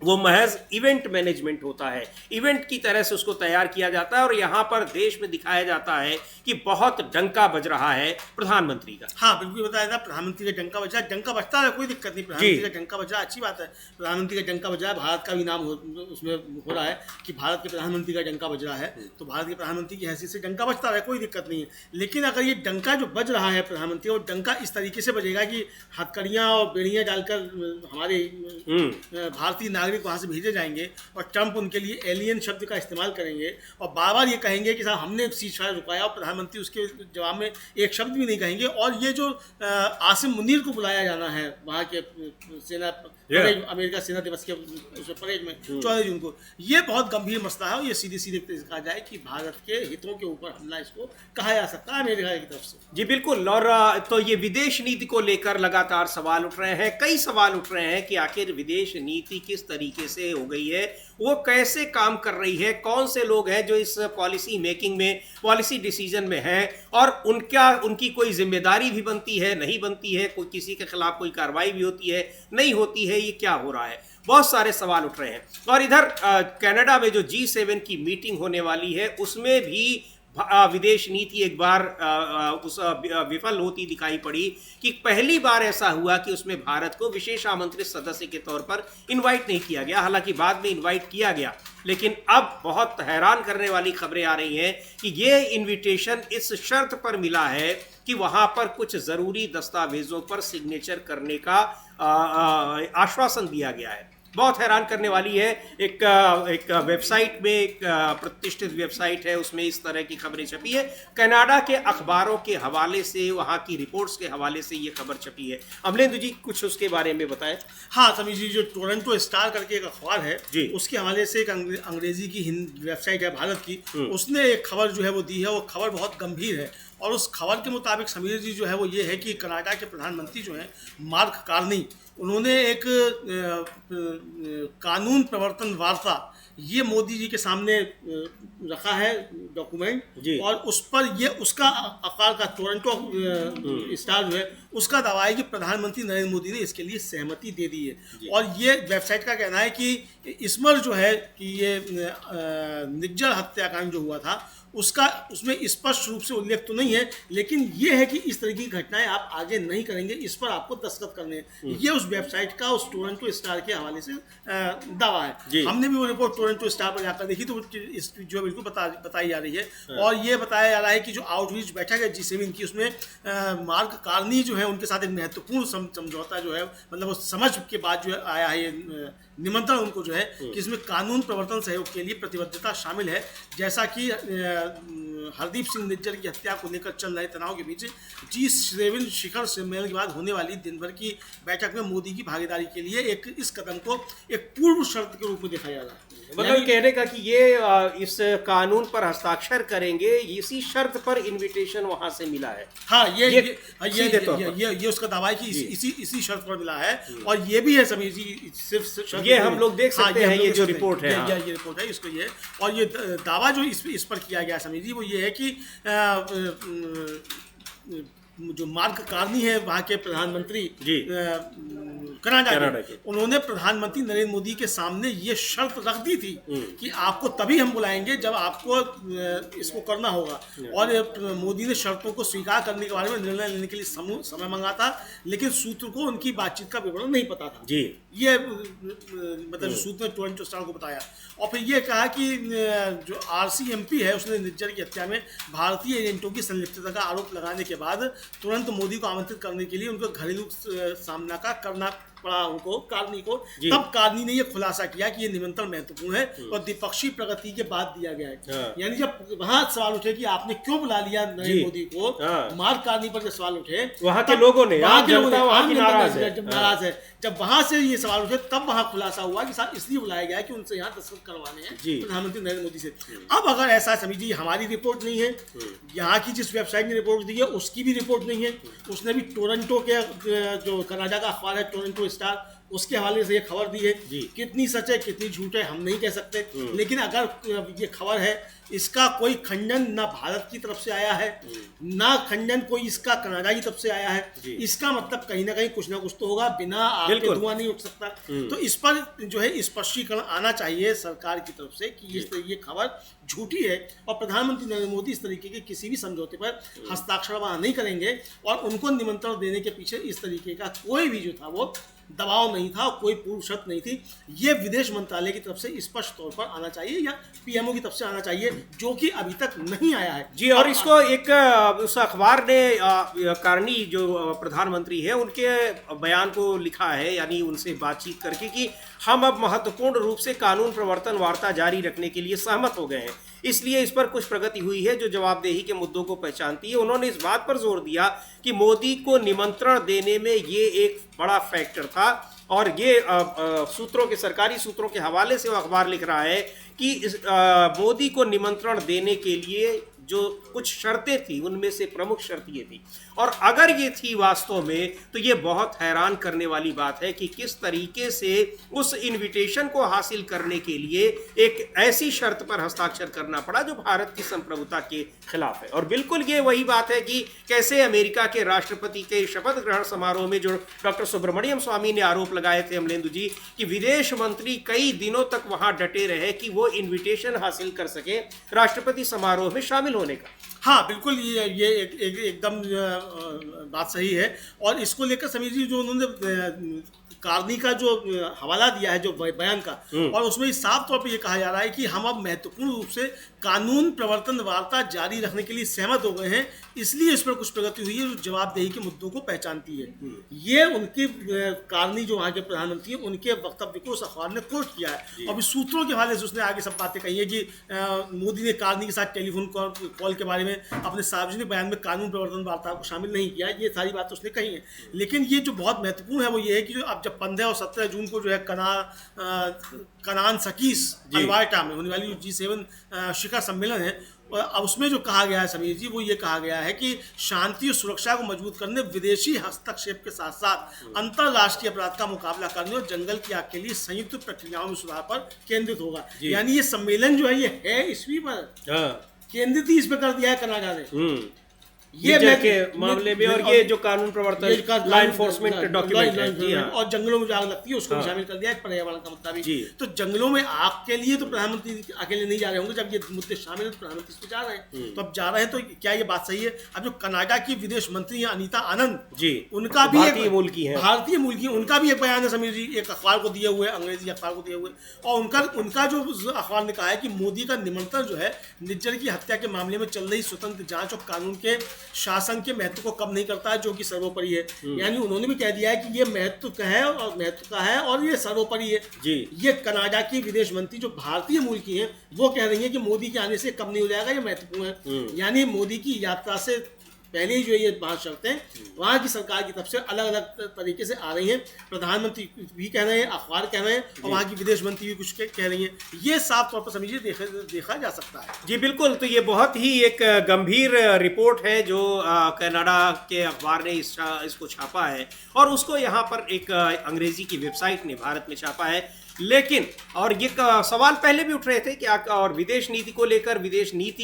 वो महज इवेंट मैनेजमेंट होता है, इवेंट की तरह से उसको तैयार किया जाता है और यहाँ पर देश में दिखाया जाता है कि बहुत डंका बज रहा है प्रधानमंत्री का। हाँ बिल्कुल बताया था, प्रधानमंत्री का डंका बजा, डंका बजता है, कोई दिक्कत नहीं, प्रधानमंत्री का डंका बजा अच्छी बात है, प्रधानमंत्री का डंका बजा, भारत का भी नाम उसमें हो रहा है कि भारत के प्रधानमंत्री का डंका बज रहा है, तो भारत के प्रधानमंत्री की हैसियत से डंका बजता है, कोई दिक्कत नहीं है। लेकिन अगर ये डंका जो बज रहा है प्रधानमंत्री, और डंका इस तरीके से बजेगा कि हथकड़ियाँ और बेड़ियाँ डालकर हमारे भारतीय नागरिक वहाँ से भेजे जाएंगे और ट्रंप उनके लिए एलियन शब्द का इस्तेमाल करेंगे और बार बार ये कहेंगे कि साहब हमने सीज़फायर रुकाया, और प्रधानमंत्री उसके जवाब में एक शब्द भी नहीं कहेंगे। और ये जो आसिम मुनीर को बुलाया जाना है वहाँ के सेना अमेरिका सेना दिवस के परेड में 14 जून को, ये बहुत गंभीर मसला है और ये सीधे सीधे कहा जाए कि भारत के हितों के ऊपर हमला इसको कहा जा सकता है अमेरिका की तरफ से। जी बिल्कुल। और तो ये विदेश नीति को लेकर लगातार सवाल उठ रहे हैं, कई सवाल उठ रहे हैं कि आखिर विदेश नीति किस तरीके से हो गई है, वो कैसे काम कर रही है, कौन से लोग हैं जो इस पॉलिसी मेकिंग में, पॉलिसी डिसीजन में हैं और उनकी कोई जिम्मेदारी भी बनती है, नहीं बनती है, कोई किसी के खिलाफ कोई कार्रवाई भी होती है, नहीं होती है, ये क्या हो रहा है, बहुत सारे सवाल उठ रहे हैं। और इधर कनाडा में जो G7 की मीटिंग होने वाली है उसमें भी विदेश नीति एक बार विफल होती दिखाई पड़ी कि पहली बार ऐसा हुआ कि उसमें भारत को विशेष आमंत्रित सदस्य के तौर पर इनवाइट नहीं किया गया। हालांकि बाद में इनवाइट किया गया, लेकिन अब बहुत हैरान करने वाली खबरें आ रही हैं कि ये इनविटेशन इस शर्त पर मिला है कि वहां पर कुछ जरूरी दस्तावेजों पर सिग्नेचर करने का आश्वासन दिया गया है। बहुत हैरान करने वाली है। एक एक वेबसाइट में, एक प्रतिष्ठित वेबसाइट है, उसमें इस तरह की खबरें छपी है। कनाडा के अखबारों के हवाले से, वहाँ की रिपोर्ट्स के हवाले से ये खबर छपी है। अमलेंदु जी कुछ उसके बारे में बताएं। हाँ समीर जी, जो टोरंटो स्टार करके एक अखबार है जी, उसके हवाले से एक अंग्रेजी की वेबसाइट है भारत की, उसने एक खबर जो है वो दी है। वो खबर बहुत गंभीर है और उस खबर के मुताबिक समीर जी जो है वो ये है कि कनाडा के प्रधानमंत्री जो हैं मार्क कार्नी, उन्होंने एक कानून प्रवर्तन वार्ता ये मोदी जी के सामने रखा है डॉक्यूमेंट, और उस पर ये उसका आकार का टोरंटो स्टार जो है उसका दावा है कि प्रधानमंत्री नरेंद्र मोदी ने इसके लिए सहमति दे दी है। और ये वेबसाइट का कहना है कि इसमर जो है कि ये निज्जर हत्याकांड जो हुआ था उसका उसमें स्पष्ट रूप से उल्लेख तो नहीं है, लेकिन ये है कि इस तरह की घटनाएं आप आगे नहीं करेंगे, इस पर आपको दस्तखत करने हैं। ये उस वेबसाइट का, उस टोरंटो स्टार के हवाले से दावा है। हमने भी वो रिपोर्ट टोरंटो स्टार पर जाकर देखी तो जो बिल्कुल बताई जा रही है। और ये बताया जा रहा है कि जो आउटरीच बैठक है G7 की, उसमें मार्क कार्नी जो है उनके साथ एक महत्वपूर्ण समझौता जो है, मतलब वो समझ के बाद जो है आया है ये निमंत्रण उनको जो है कि इसमें कानून प्रवर्तन सहयोग के लिए प्रतिबद्धता शामिल है। जैसा कि हरदीप सिंह निज्जर की हत्या को लेकर चल रहे तनाव के बीच G7 शिखर सम्मेलन के बाद होने वाली दिन भर की बैठक में मोदी की भागीदारी के लिए इस कदम को एक पूर्व शर्त के रूप में देखा जा रहा है। मतलब कहने का कि ये इस कानून पर हस्ताक्षर करेंगे, इसी शर्त पर इनविटेशन वहां से मिला है। हाँ, ये उसका दावा है कि इसी शर्त पर मिला है। और ये भी है समीर जी, सिर्फ ये हम लोग देख सकते हैं, ये जो रिपोर्ट है, ये रिपोर्ट है इसको ये। और ये दावा जो इस पर किया गया समीर जी वो ये है कि जो मार्क कार्नी है वहाँ के प्रधानमंत्री कनाडा के, उन्होंने प्रधानमंत्री नरेंद्र मोदी के सामने ये शर्त रख दी थी कि आपको तभी हम बुलाएंगे जब आपको इसको करना होगा। और मोदी ने शर्तों को स्वीकार करने के बारे में निर्णय लेने के लिए समय मांगा था, लेकिन सूत्र को उनकी बातचीत का विवरण नहीं पता था। ये मतलब सूत्र ने टोरंटो स्टार को बताया। और फिर ये कहा कि जो RCMP है उसने निज्जर की हत्या में भारतीय एजेंटों की संलिप्तता का आरोप लगाने के बाद तुरंत मोदी को आमंत्रित करने के लिए उनको घरेलू सामना का करना पड़ा उनको, कार्नी को। तब कार्नी ने यह खुलासा किया कि यह निमंत्रण महत्वपूर्ण है और द्विपक्षीय प्रगति के बाद दिया गया है। यानी जब वहां सवाल उठे कि आपने क्यों बुला लिया नरेंद्र मोदी को, मार्क कार्नी पर जब सवाल उठे वहां के लोगों ने, नाराज है, जब वहां से ये सवाल उठे तब वहां खुलासा हुआ कि साहब इसलिए बुलाया गया कि उनसे यहाँ दस्तखत करवाने हैं प्रधानमंत्री नरेंद्र मोदी से। अब अगर ऐसा समझिए, हमारी रिपोर्ट नहीं है, यहाँ की जिस वेबसाइट ने रिपोर्ट दी है उसकी भी रिपोर्ट नहीं है, उसने भी टोरंटो के जो कनाडा का अखबार है टोरंटो स्टार, उसके हवाले से ये खबर दी है। कितनी सच है कितनी झूठ है हम नहीं कह सकते, लेकिन अगर ये खबर है इसका कोई खंडन ना भारत की तरफ से आया है, ना खंडन कोई इसका कनाडा की तरफ से आया है, इसका मतलब कहीं ना कहीं कुछ ना कुछ तो होगा, बिना आग के धुआं नहीं उठ सकता। तो इस पर जो है स्पष्टीकरण आना चाहिए सरकार की तरफ से कि ये खबर झूठी है और प्रधानमंत्री नरेंद्र मोदी इस तरीके के किसी भी समझौते पर हस्ताक्षर वहां नहीं करेंगे। और उनको निमंत्रण देने के पीछे इस तरीके का कोई भी जो था वो दबाव नहीं था, कोई पूर्व शर्त नहीं थी। ये विदेश मंत्रालय की तरफ से स्पष्ट तौर पर आना चाहिए या PMO की तरफ से आना चाहिए, जो कि अभी तक नहीं आया है। जी, और इसको एक उस अखबार ने कार्नी जो प्रधानमंत्री है उनके बयान को लिखा है, यानी उनसे बातचीत करके कि हम अब महत्वपूर्ण रूप से कानून प्रवर्तन वार्ता जारी रखने के लिए सहमत हो गए हैं, इसलिए इस पर कुछ प्रगति हुई है जो जवाबदेही के मुद्दों को पहचानती है। उन्होंने इस बात पर जोर दिया कि मोदी को निमंत्रण देने में ये एक बड़ा फैक्टर था। और ये सूत्रों के, सरकारी सूत्रों के हवाले से वो अखबार लिख रहा है कि मोदी को निमंत्रण देने के लिए जो कुछ शर्तें थी उनमें से प्रमुख शर्त ये थी। और अगर ये थी वास्तव में तो ये बहुत हैरान करने वाली बात है कि किस तरीके से उस इनविटेशन को हासिल करने के लिए एक ऐसी शर्त पर हस्ताक्षर करना पड़ा जो भारत की संप्रभुता के खिलाफ है। और बिल्कुल ये वही बात है कि कैसे अमेरिका के राष्ट्रपति के शपथ ग्रहण समारोह में जो डॉक्टर सुब्रमण्यम स्वामी ने आरोप लगाए थे अमलेंदु जी कि विदेश मंत्री कई दिनों तक वहां डटे रहे कि वो इन्विटेशन हासिल कर सके राष्ट्रपति समारोह में शामिल होने का। हाँ बिल्कुल, ये एकदम बात सही है। और इसको लेकर समीर जी जो उन्होंने कार्नी का जो हवाला दिया है जो बयान का, और उसमें साफ तौर पे ये कहा जा रहा है कि हम अब महत्वपूर्ण रूप से कानून प्रवर्तन वार्ता जारी रखने के लिए सहमत हो गए हैं, इसलिए इस पर कुछ प्रगति हुई है जो जवाबदेही के मुद्दों को पहचानती है। ये उनके कार्नी जो वहाँ के प्रधानमंत्री हैं उनके वक्तव्य को उस अखबार ने कोट किया है। और सूत्रों के हवाले से उसने आगे सब बातें कही है कि मोदी ने कार्नी के साथ टेलीफोन कॉल के बारे में अपने सार्वजनिक बयान में कानून प्रवर्तन वार्ता को शामिल नहीं किया, ये सारी बात उसने कही है। लेकिन ये जो बहुत महत्वपूर्ण है वो ये है कि जो अब जब 15 और 17 जून को जो है कनान सकीस अल्बर्टा में होने वाली G7 शिखर सम्मेलन है, और अब उसमें जो कहा गया है समीर जी, वो ये कहा गया है कि शांति और सुरक्षा को मजबूत करने, विदेशी हस्तक्षेप के साथ साथ अंतर्राष्ट्रीय अपराध का मुकाबला करने और जंगल की आग के लिए संयुक्त प्रक्रियाओं में सुधार पर केंद्रित होगा। यानी ये सम्मेलन जो है ये है ईस्वी पर केंद्रित ही इस पर कर दिया है कनाडा ने ये के मामले में, और ये जो कानून प्रवर्तन लॉ एनफोर्समेंट डॉक्यूमेंट है जी हाँ, और जंगलों में जो आग लगती है उसको भी शामिल कर दिया है पर्यावरण का मुद्दा भी। तो जंगलों में आग के लिए तो प्रधानमंत्री अकेले नहीं जा रहे होंगे, जब ये मुद्दे शामिल है तो प्रधानमंत्री इस पर जा रहे हैं। तो अब जा रहे हैं तो क्या ये बात सही है? अब जो कनाडा की विदेश मंत्री है अनीता आनंद जी, उनका भी भारतीय मूल की है, उनका भी एक बयान है समीर जी, एक अखबार को दिए हुए, अंग्रेजी अखबार को दिए हुए, और उनका जो अखबार ने कहा है कि मोदी का निमंत्रण जो है निज्जर की हत्या के मामले में चल रही स्वतंत्र जांच और कानून के शासन के महत्व को कम नहीं करता है, जो कि सर्वोपरि है। यानी उन्होंने भी कह दिया है कि ये महत्व का है और ये सर्वोपरि है जी। ये कनाडा की विदेश मंत्री जो भारतीय मूल की हैं वो कह रही है कि मोदी के आने से कम नहीं हो जाएगा, ये महत्वपूर्ण है। यानी मोदी की यात्रा से पहले ही जो ये बात शर्तें वहाँ की सरकार की तरफ से अलग अलग तरीके से आ रही हैं, प्रधानमंत्री भी कह रहे हैं, अखबार कह रहे हैं, और वहाँ की विदेश मंत्री भी कुछ कह रही हैं। ये साफ तौर पर समझिए देखा जा सकता है जी। बिल्कुल, तो ये बहुत ही एक गंभीर रिपोर्ट है जो कनाडा के अखबार ने इसको छापा है, और उसको यहाँ पर एक अंग्रेजी की वेबसाइट ने भारत में छापा है। लेकिन और ये सवाल पहले भी उठ रहे थे कि और विदेश नीति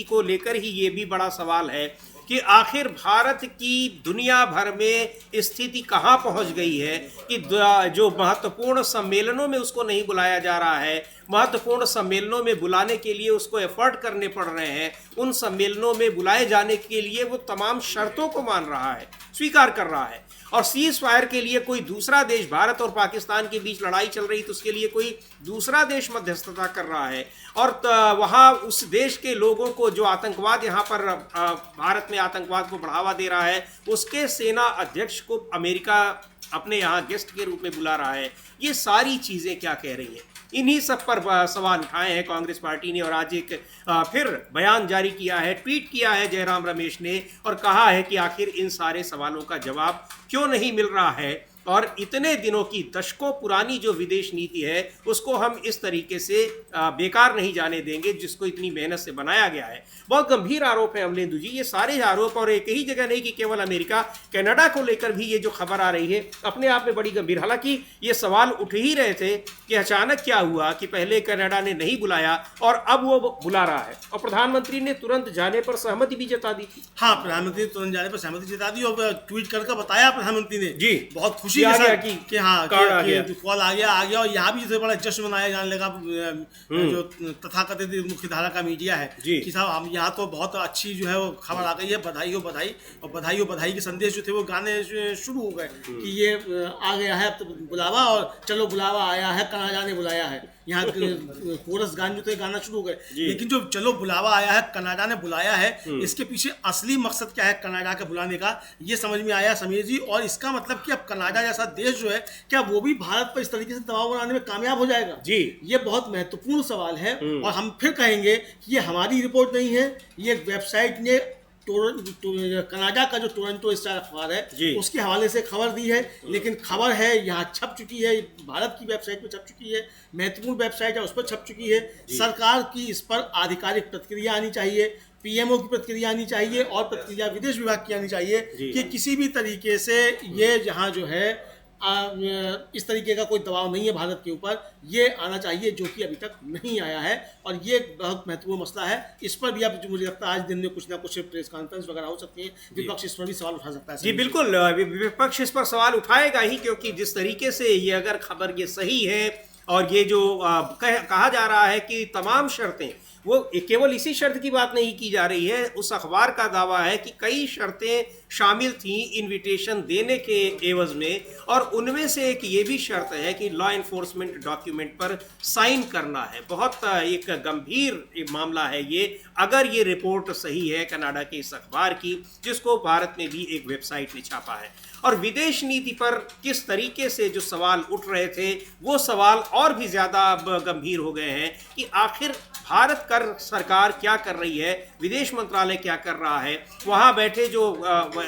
को लेकर ही ये भी बड़ा सवाल है कि आखिर भारत की दुनिया भर में स्थिति कहाँ पहुँच गई है कि जो महत्वपूर्ण सम्मेलनों में उसको नहीं बुलाया जा रहा है, महत्वपूर्ण सम्मेलनों में बुलाने के लिए उसको एफर्ट करने पड़ रहे हैं, उन सम्मेलनों में बुलाए जाने के लिए वो तमाम शर्तों को मान रहा है, स्वीकार कर रहा है, और सीज फायर के लिए कोई दूसरा देश, भारत और पाकिस्तान के बीच लड़ाई चल रही तो उसके लिए कोई दूसरा देश मध्यस्थता कर रहा है, और वहाँ उस देश के लोगों को जो आतंकवाद यहाँ पर भारत में आतंकवाद को बढ़ावा दे रहा है उसके सेना अध्यक्ष को अमेरिका अपने यहाँ गेस्ट के रूप में बुला रहा है। ये सारी चीज़ें क्या कह रही हैं? इन्हीं सब पर सवाल उठाए हैं कांग्रेस पार्टी ने, और आज एक फिर बयान जारी किया है, ट्वीट किया है जयराम रमेश ने, और कहा है कि आखिर इन सारे सवालों का जवाब क्यों नहीं मिल रहा है, और इतने दिनों की दशकों पुरानी जो विदेश नीति है उसको हम इस तरीके से बेकार नहीं जाने देंगे जिसको इतनी मेहनत से बनाया गया है। बहुत गंभीर आरोप है अमलेंदु जी, ये सारे आरोप, और एक ही जगह नहीं कि केवल अमेरिका, कनाडा को लेकर भी ये जो खबर आ रही है अपने आप में बड़ी गंभीर। हालांकि ये सवाल उठ ही रहे थे कि अचानक क्या हुआ कि पहले कनाडा ने नहीं बुलाया और अब वो बुला रहा है, और प्रधानमंत्री ने तुरंत जाने पर सहमति भी जता दी थी। हाँ, प्रधानमंत्री ने तुरंत जाने पर सहमति जता दी, और ट्वीट करके बताया प्रधानमंत्री ने जी, बहुत खुशी कॉल आ गया, और यहाँ भी बड़ा जश्न मनाया जाने लगा जो तथाकथित मुख्य धारा का मीडिया है कि साहब हम यहाँ तो बहुत अच्छी जो है वो खबर आ गई है, बधाई हो बधाई के संदेश जो थे वो गाने शुरू हो गए कि ये आ गया है तो बुलावा, और चलो बुलावा आया है, कनाडा ने बुलाया है, यहाँ कोरस गान जो थे गाना शुरू हो गए। लेकिन जो चलो बुलावा आया है, कनाडा ने बुलाया है, इसके पीछे असली मकसद क्या है कनाडा के बुलाने का, ये समझ में आया समीर जी। और इसका मतलब कि अब कनाडा जैसा देश जो है क्या वो भी भारत पर इस तरीके से दबाव बनाने में कामयाब हो जाएगा जी? ये बहुत महत्वपूर्ण सवाल है, और हम फिर कहेंगे कि ये हमारी रिपोर्ट नहीं है, ये वेबसाइट ने कनाडा का जो टोरंटो स्टार अखबार है उसके हवाले से खबर दी है, लेकिन खबर है यहाँ छप चुकी है, भारत की वेबसाइट पे छप चुकी है, महत्वपूर्ण वेबसाइट है उस पर छप चुकी है। सरकार की इस पर आधिकारिक प्रतिक्रिया आनी चाहिए, पीएमओ की प्रतिक्रिया आनी चाहिए, और प्रतिक्रिया विदेश विभाग की आनी चाहिए कि किसी भी तरीके से ये जहाँ जो है इस तरीके का कोई दबाव नहीं है भारत के ऊपर, ये आना चाहिए, जो कि अभी तक नहीं आया है, और ये बहुत महत्वपूर्ण मसला है। इस पर भी अब मुझे लगता है आज दिन में कुछ ना कुछ प्रेस कॉन्फ्रेंस वगैरह हो सकती है, विपक्ष इस पर भी सवाल उठा सकता है। जी बिल्कुल, विपक्ष इस पर सवाल उठाएगा ही, क्योंकि जिस तरीके से ये अगर खबर ये सही है और ये जो कहा जा रहा है कि तमाम शर्तें, वो केवल इसी शर्त की बात नहीं की जा रही है, उस अखबार का दावा है कि कई शर्तें शामिल थीं इनविटेशन देने के एवज में, और उनमें से एक ये भी शर्त है कि लॉ एनफोर्समेंट डॉक्यूमेंट पर साइन करना है। बहुत एक गंभीर मामला है ये, अगर ये रिपोर्ट सही है कनाडा के इस अखबार की, जिसको भारत में भी एक वेबसाइट ने छापा है। और विदेश नीति पर किस तरीके से जो सवाल उठ रहे थे, वो सवाल और भी ज़्यादा अब गंभीर हो गए हैं कि आखिर भारत कर सरकार क्या कर रही है, विदेश मंत्रालय क्या कर रहा है, वहाँ बैठे जो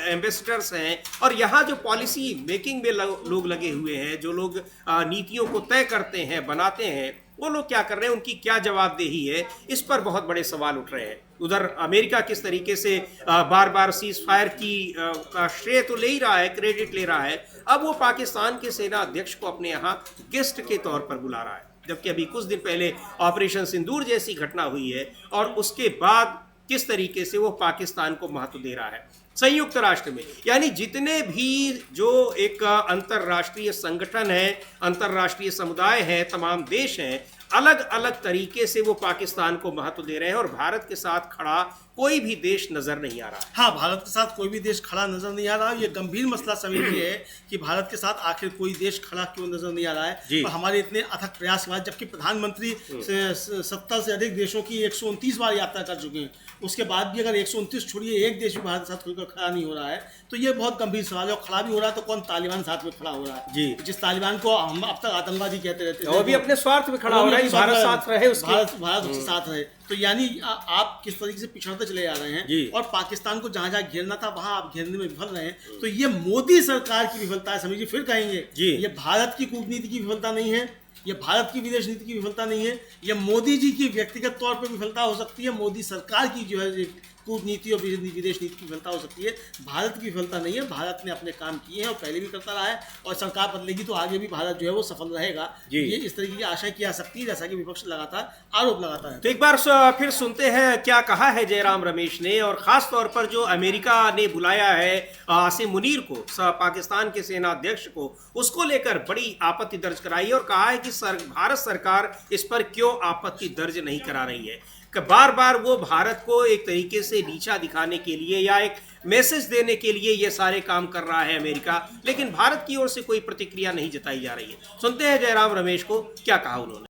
एम्बेसडर्स हैं और यहाँ जो पॉलिसी मेकिंग में लोग लगे हुए हैं, जो लोग नीतियों को तय करते हैं, बनाते हैं, वो लोग क्या कर रहे हैं, उनकी क्या जवाबदेही है, इस पर बहुत बड़े सवाल उठ रहे हैं। उधर अमेरिका किस तरीके से बार बार सीज फायर की का श्रेय तो ले ही रहा है, क्रेडिट ले रहा है, अब वो पाकिस्तान के सेना अध्यक्ष को अपने यहाँ गेस्ट के तौर पर बुला रहा है, जबकि अभी कुछ दिन पहले ऑपरेशन सिंदूर जैसी घटना हुई है, और उसके बाद किस तरीके से वो पाकिस्तान को महत्व दे रहा है। संयुक्त राष्ट्र में, यानी जितने भी जो एक अंतर्राष्ट्रीय संगठन है, अंतर्राष्ट्रीय समुदाय है, तमाम देश हैं, अलग अलग तरीके से वो पाकिस्तान को महत्व दे रहे हैं, और भारत के साथ खड़ा कोई भी देश नजर नहीं आ रहा है। हाँ, भारत के साथ कोई भी देश खड़ा नजर नहीं आ रहा। ये गंभीर मसला समझिए है कि भारत के साथ आखिर कोई देश खड़ा क्यों नजर नहीं आ रहा है, और हमारे इतने अथक प्रयास के बाद, जबकि प्रधानमंत्री 70 से अधिक देशों की 129 बार यात्रा कर चुके हैं, उसके बाद भी अगर 129 छोड़िए एक देश भी भारत के साथ खुलकर खड़ा नहीं हो रहा है, तो ये बहुत गंभीर सवाल है। और खड़ा भी हो रहा है तो कौन, तालिबान साथ में खड़ा हो रहा है जी, जिस तालिबान को हम अब तक आतंकवादी कहते रहते थे, वो भी अपने स्वार्थ में खड़ा हो रहा है, भारत साथ रहे, भारत उसके साथ रहे। तो यानी आप किस तरीके से पिछड़ते चले जा रहे हैं, और पाकिस्तान को जहां जहां घेरना था वहां आप घेरने में विफल रहे हैं। तो ये मोदी सरकार की विफलता है, समझिए, फिर कहेंगे ये भारत की कूटनीति की विफलता नहीं है, ये भारत की विदेश नीति की विफलता नहीं है, ये मोदी जी की व्यक्तिगत तौर पर विफलता हो सकती है, मोदी सरकार की जो है कूटनीति और विदेश नीति की विफलता हो सकती है, भारत की विफलता नहीं है। भारत ने अपने काम किए हैं और पहले भी करता रहा है, और सरकार बदलेगी तो आगे भी भारत जो है वो सफल रहेगा, ये इस तरीके की आशा की जा सकती है, जैसा कि विपक्ष लगातार आरोप लगाता है। तो एक बार फिर सुनते हैं क्या कहा है जयराम रमेश ने, और खास तौर पर जो अमेरिका ने बुलाया है आसिम मुनीर को, पाकिस्तान के सेना अध्यक्ष को, उसको लेकर बड़ी आपत्ति दर्ज कराई और कहा है कि भारत सरकार इस पर क्यों आपत्ति दर्ज नहीं करा रही है। बार बार वो भारत को एक तरीके से नीचा दिखाने के लिए या एक मैसेज देने के लिए ये सारे काम कर रहा है अमेरिका, लेकिन भारत की ओर से कोई प्रतिक्रिया नहीं जताई जा रही है। सुनते हैं जयराम रमेश को क्या कहा उन्होंने।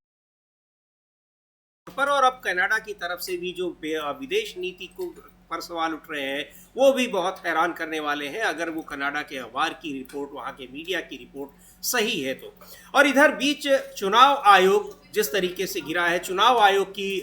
और अब कनाडा की तरफ से भी जो विदेश नीति को पर सवाल उठ रहे हैं, वो भी बहुत हैरान करने वाले हैं, अगर वो कनाडा के अखबार की रिपोर्ट, वहाँ के मीडिया की रिपोर्ट सही है तो। और इधर बीच चुनाव आयोग जिस तरीके से गिरा है, चुनाव आयोग की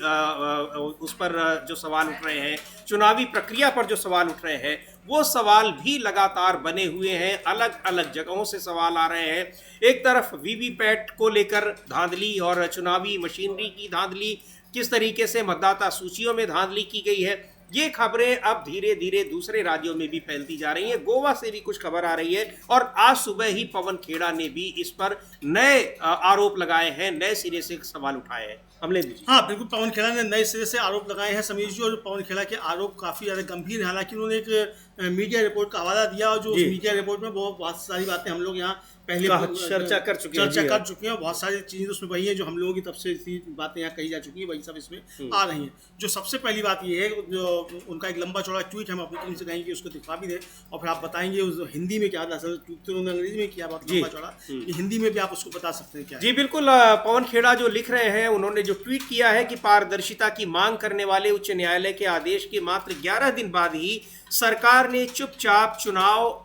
उस पर जो सवाल उठ रहे हैं, चुनावी प्रक्रिया पर जो सवाल उठ रहे हैं, वो सवाल भी लगातार बने हुए हैं, अलग अलग जगहों से सवाल आ रहे हैं। एक तरफ वीवीपैट को लेकर धांधली और चुनावी मशीनरी की धांधली, किस तरीके से मतदाता सूचियों में धांधली की गई है, ये खबरें अब धीरे धीरे दूसरे राज्यों में भी फैलती जा रही हैं। गोवा से भी कुछ खबर आ रही है, और आज सुबह ही पवन खेड़ा ने भी इस पर नए आरोप लगाए हैं, नए सिरे से सवाल उठाए हैं। हमले दीजिए। हाँ, बिल्कुल, पवन खेड़ा ने नए सिरे से आरोप लगाए हैं समीर जी, और पवन खेड़ा के आरोप काफ़ी ज़्यादा गंभीर है। हालांकि उन्होंने एक मीडिया रिपोर्ट का हवाला दिया, और जो उस मीडिया रिपोर्ट में बहुत सारी बातें हम लोग यहाँ पहले चर्चा कर चुके हैं, बहुत सारी चीज़ें उसमें वही है जो हम लोगों की तरफ से बातें यहाँ कही जा चुकी हैं, वही सब इसमें आ रही हैं। जो सबसे पहली बात ये है, जो उनका एक लंबा चौड़ा ट्वीट हम अपनी टीम से कहेंगे उसको दिखा भी दें, और फिर आप बताएंगे उस हिंदी में क्या था, ट्वीट तो उन्होंने अंग्रेजी में किया बहुत लंबा चौड़ा, हिंदी में भी आप उसको बता सकते हैं क्या। जी बिल्कुल, पवन खेड़ा जो लिख रहे हैं, उन्होंने जो ट्वीट किया है कि पारदर्शिता की मांग करने वाले उच्च न्यायालय के आदेश के मात्र 11 दिन बाद ही सरकार ने चुपचाप चुनाव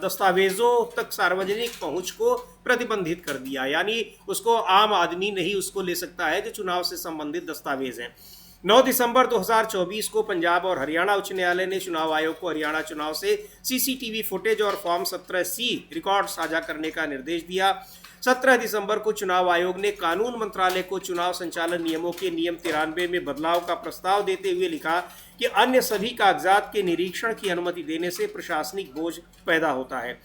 दस्तावेजों तक सार्वजनिक पहुंच को प्रतिबंधित कर दिया, यानी उसको आम आदमी नहीं उसको ले सकता है जो चुनाव से संबंधित दस्तावेज हैं। 9 दिसंबर 2024 को पंजाब और हरियाणा उच्च न्यायालय ने चुनाव आयोग को हरियाणा चुनाव से सीसीटीवी फुटेज और फॉर्म 17C रिकॉर्ड साझा करने का निर्देश दिया। 17 दिसंबर को चुनाव आयोग ने कानून मंत्रालय को चुनाव संचालन नियमों के नियम 93 में बदलाव का प्रस्ताव देते हुए लिखा कि अन्य सभी कागजात के निरीक्षण की अनुमति देने से प्रशासनिक बोझ पैदा होता है।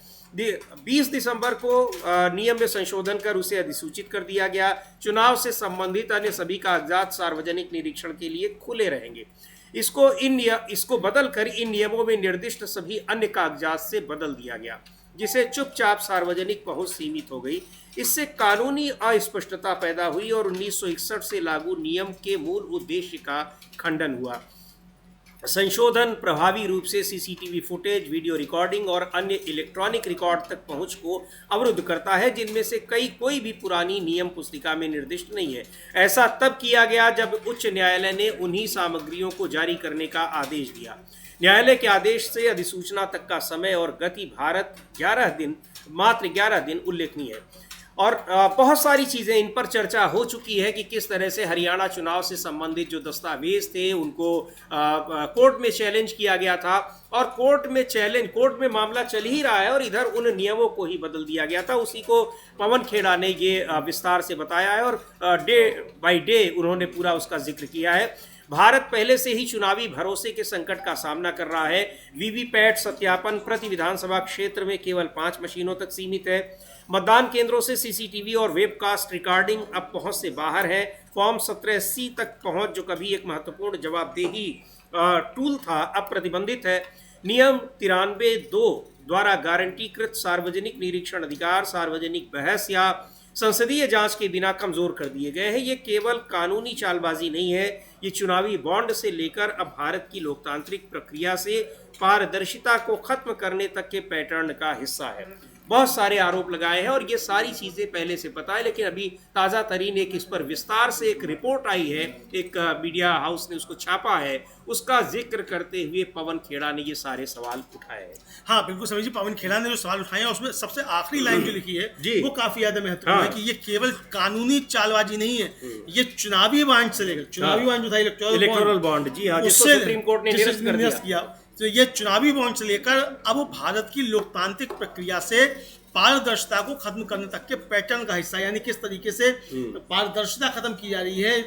20 दिसंबर को नियम में संशोधन कर उसे अधिसूचित कर दिया गया। चुनाव से संबंधित अन्य सभी कागजात सार्वजनिक निरीक्षण के लिए खुले रहेंगे। इसको बदल कर इन नियमों में निर्दिष्ट सभी अन्य कागजात से बदल दिया गया। जिसे चुपचाप सार्वजनिक पहुंच सीमित हो गई। इससे कानूनी अस्पष्टता पैदा हुई और 1961 से लागू नियम के मूल उद्देश्य का खंडन हुआ। संशोधन प्रभावी रूप से सीसीटीवी फुटेज, वीडियो रिकॉर्डिंग और अन्य इलेक्ट्रॉनिक रिकॉर्ड तक पहुंच को अवरुद्ध करता है, जिनमें से कोई भी पुरानी नियम पुस्तिका में निर्दिष्ट नहीं है। ऐसा तब किया गया जब उच्च न्यायालय ने उन्हीं सामग्रियों को जारी करने का आदेश दिया। न्यायालय के आदेश से अधिसूचना तक का समय और गति मात्र 11 दिन उल्लेखनीय है। और बहुत सारी चीज़ें इन पर चर्चा हो चुकी है कि किस तरह से हरियाणा चुनाव से संबंधित जो दस्तावेज थे उनको कोर्ट में चैलेंज किया गया था, और कोर्ट में मामला चल ही रहा है और इधर उन नियमों को ही बदल दिया गया था। उसी को पवन खेड़ा ने ये विस्तार से बताया है और डे बाय डे उन्होंने पूरा उसका जिक्र किया है। भारत पहले से ही चुनावी भरोसे के संकट का सामना कर रहा है। वीवीपैट सत्यापन प्रति विधानसभा क्षेत्र में केवल 5 मशीनों तक सीमित है। मतदान केंद्रों से सीसीटीवी और वेबकास्ट रिकॉर्डिंग अब पहुंच से बाहर है। फॉर्म 17C तक पहुंच, जो कभी एक महत्वपूर्ण जवाबदेही टूल था, अब प्रतिबंधित है। नियम 93(2) द्वारा गारंटीकृत सार्वजनिक निरीक्षण अधिकार सार्वजनिक बहस या संसदीय जांच के बिना कमजोर कर दिए गए हैं। ये केवल कानूनी चालबाजी नहीं है, ये चुनावी बॉन्ड से लेकर अब भारत की लोकतांत्रिक प्रक्रिया से पारदर्शिता को खत्म करने तक के पैटर्न का हिस्सा है। बहुत सारे आरोप लगाए हैं और ये सारी चीज़ें पहले से पता है, लेकिन अभी ताज़ा तरीन एक इस पर विस्तार से एक रिपोर्ट आई है, एक मीडिया हाउस ने उसको छापा है, उसका जिक्र करते हुए पवन खेड़ा ने ये सारे सवाल उठाए हैं। हाँ बिल्कुल समीर जी, पवन खेड़ा ने जो सवाल उठाए हैं उसमें सबसे आखिरी लाइन जो लिखी है वो काफी ज्यादा महत्वपूर्ण है कि ये केवल कानूनी चालबाजी नहीं है, ये चुनावी बांड से लेकर चुनावी बांड जो था इलेक्टोरल बॉन्ड, जी हाँ, जिसको सुप्रीम कोर्ट ने निरस्त किया, तो ये चुनावी बॉन्ड से लेकर अब भारत की लोकतांत्रिक प्रक्रिया से पारदर्शिता को खत्म करने तक के पैटर्न का हिस्सा, यानी किस तरीके से पारदर्शिता खत्म की जा रही है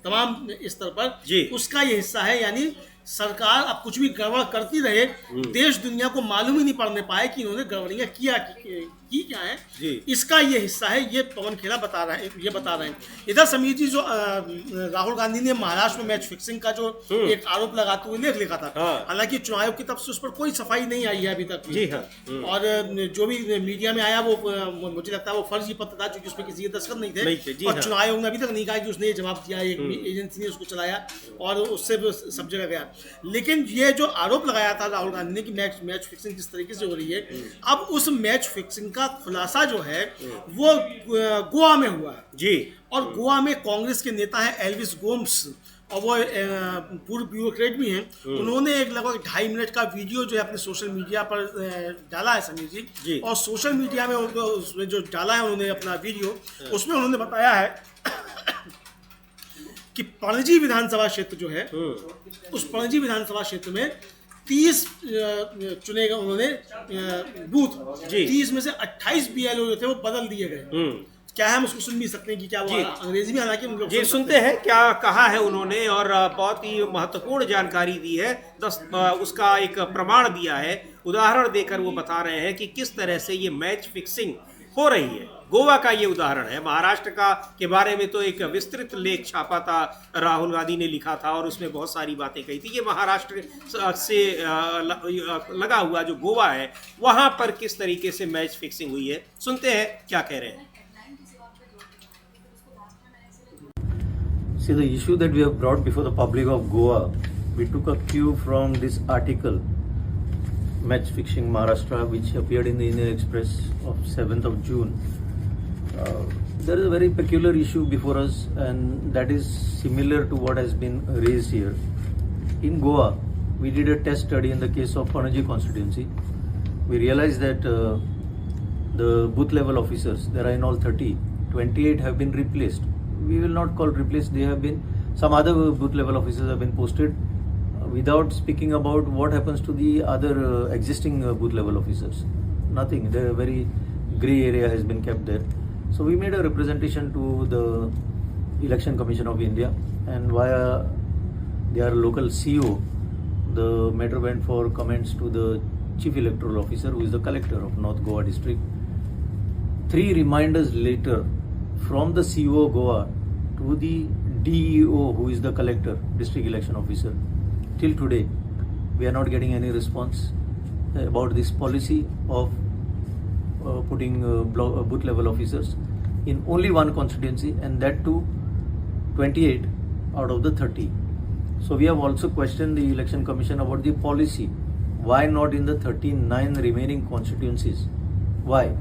तमाम स्तर पर, उसका ये हिस्सा है। यानी सरकार अब कुछ भी गड़बड़ करती रहे, देश दुनिया को मालूम ही नहीं पड़ने पाए कि इन्होंने गड़बड़ियां की क्या है, इसका ये हिस्सा है। ये पवन खेड़ा बता रहे हैं। इधर समीर जी, जो राहुल गांधी ने महाराष्ट्र में मैच फिक्सिंग का जो एक आरोप लगाते हुए लेख लिखा था, हालांकि चुनाव आयोग की तरफ से उस पर कोई सफाई नहीं आई है अभी तक। जी हाँ। और जो भी मीडिया में आया वो मुझे लगता है वो फर्जी पत्र था, क्योंकि उसमें किसी के दस्तखत नहीं थे और चुनाव आयोग ने अभी तक नहीं कहा कि उसने ये जवाब दिया, एक एजेंसी ने उसको चलाया और उससे सब जगह गया। लेकिन ये जो आरोप लगाया था राहुल गांधी ने कि मैच फिक्सिंग किस तरीके से हो रही है, अब उस मैच फिक्सिंग का खुलासा जो है वो गोवा में हुआ है जी। और गोवा में कांग्रेस के नेता हैं एल्विस गोम्स, और वो पूर्व ब्यूरोक्रेट भी हैं। उन्होंने एक लगभग 2.5 मिनट का वीडियो जो है अपने सोशल मीडिया पर डाला है समीर जी, और सोशल मीडिया में उसमें जो डाला है उन्होंने अपना वीडियो, उसमें उन्होंने बताया है कि पणजी विधानसभा क्षेत्र जो है, उस पणजी विधानसभा क्षेत्र में 30 चुने गए उन्होंने बूथ, 30 में से 28 BLO जो थे वो बदल दिए गए। क्या है, हम उसको सुन भी सकते हैं कि क्या वो अंग्रेजी में, हालांकि हम लोग जी सुनते हैं क्या कहा है उन्होंने, और बहुत ही महत्वपूर्ण जानकारी दी है, उसका एक प्रमाण दिया है, उदाहरण देकर वो बता रहे हैं कि किस तरह से ये मैच फिक्सिंग हो रही है। गोवा का ये उदाहरण है। महाराष्ट्र का के बारे में तो एक विस्तृत लेख छापा था, राहुल गांधी ने लिखा था और उसमें बहुत सारी बातें कही थी। ये महाराष्ट्र से लगा हुआ जो गोवा है, वहां पर किस तरीके से मैच फिक्सिंग हुई है, सुनते हैं क्या कह रहे हैं। See, the issue that we have brought before the public of Goa, we took a cue from this article, Match Fixing Maharashtra, which appeared in the Indian Express of 7th of June. There is a very peculiar issue before us, and that is similar to what has been raised here. In Goa, we did a test study in the case of Panaji constituency. We realized that the booth level officers, there are in all 30, 28 have been replaced. We will not call replaced, they have been, some other booth level officers have been posted without speaking about what happens to the other existing booth level officers. Nothing, the very grey area has been kept there. So we made a representation to the Election Commission of India, and via their local CO, the matter went for comments to the Chief Electoral Officer, who is the collector of North Goa district. 3 reminders later, from the CO Goa to the DEO, who is the collector, district election officer, till today we are not getting any response. about this policy of putting booth level officers in only one constituency, and that too 28 out of the 30. So we have also questioned the Election Commission about the policy. Why not in the 39 remaining constituencies? Why?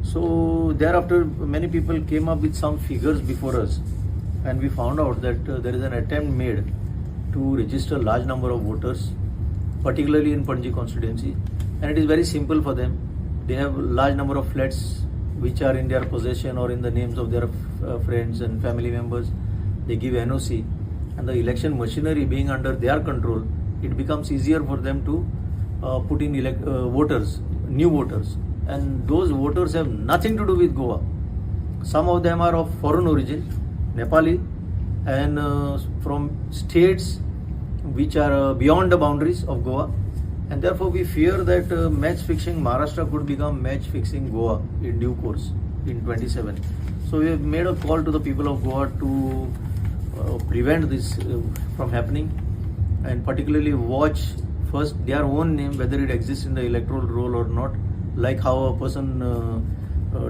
So thereafter many people came up with some figures before us, and we found out that there is an attempt made to register large number of voters, particularly in Panji constituency, and it is very simple for them. They have large number of flats which are in their possession or in the names of their friends and family members. They give NOC, and the election machinery being under their control, it becomes easier for them to put in voters, new voters, and those voters have nothing to do with Goa. Some of them are of foreign origin, Nepali, and from states which are beyond the boundaries of Goa, and therefore we fear that match fixing Maharashtra could become match fixing Goa in due course in 27. So we have made a call to the people of Goa to prevent this from happening, and particularly watch first their own name, whether it exists in the electoral roll or not, like how a person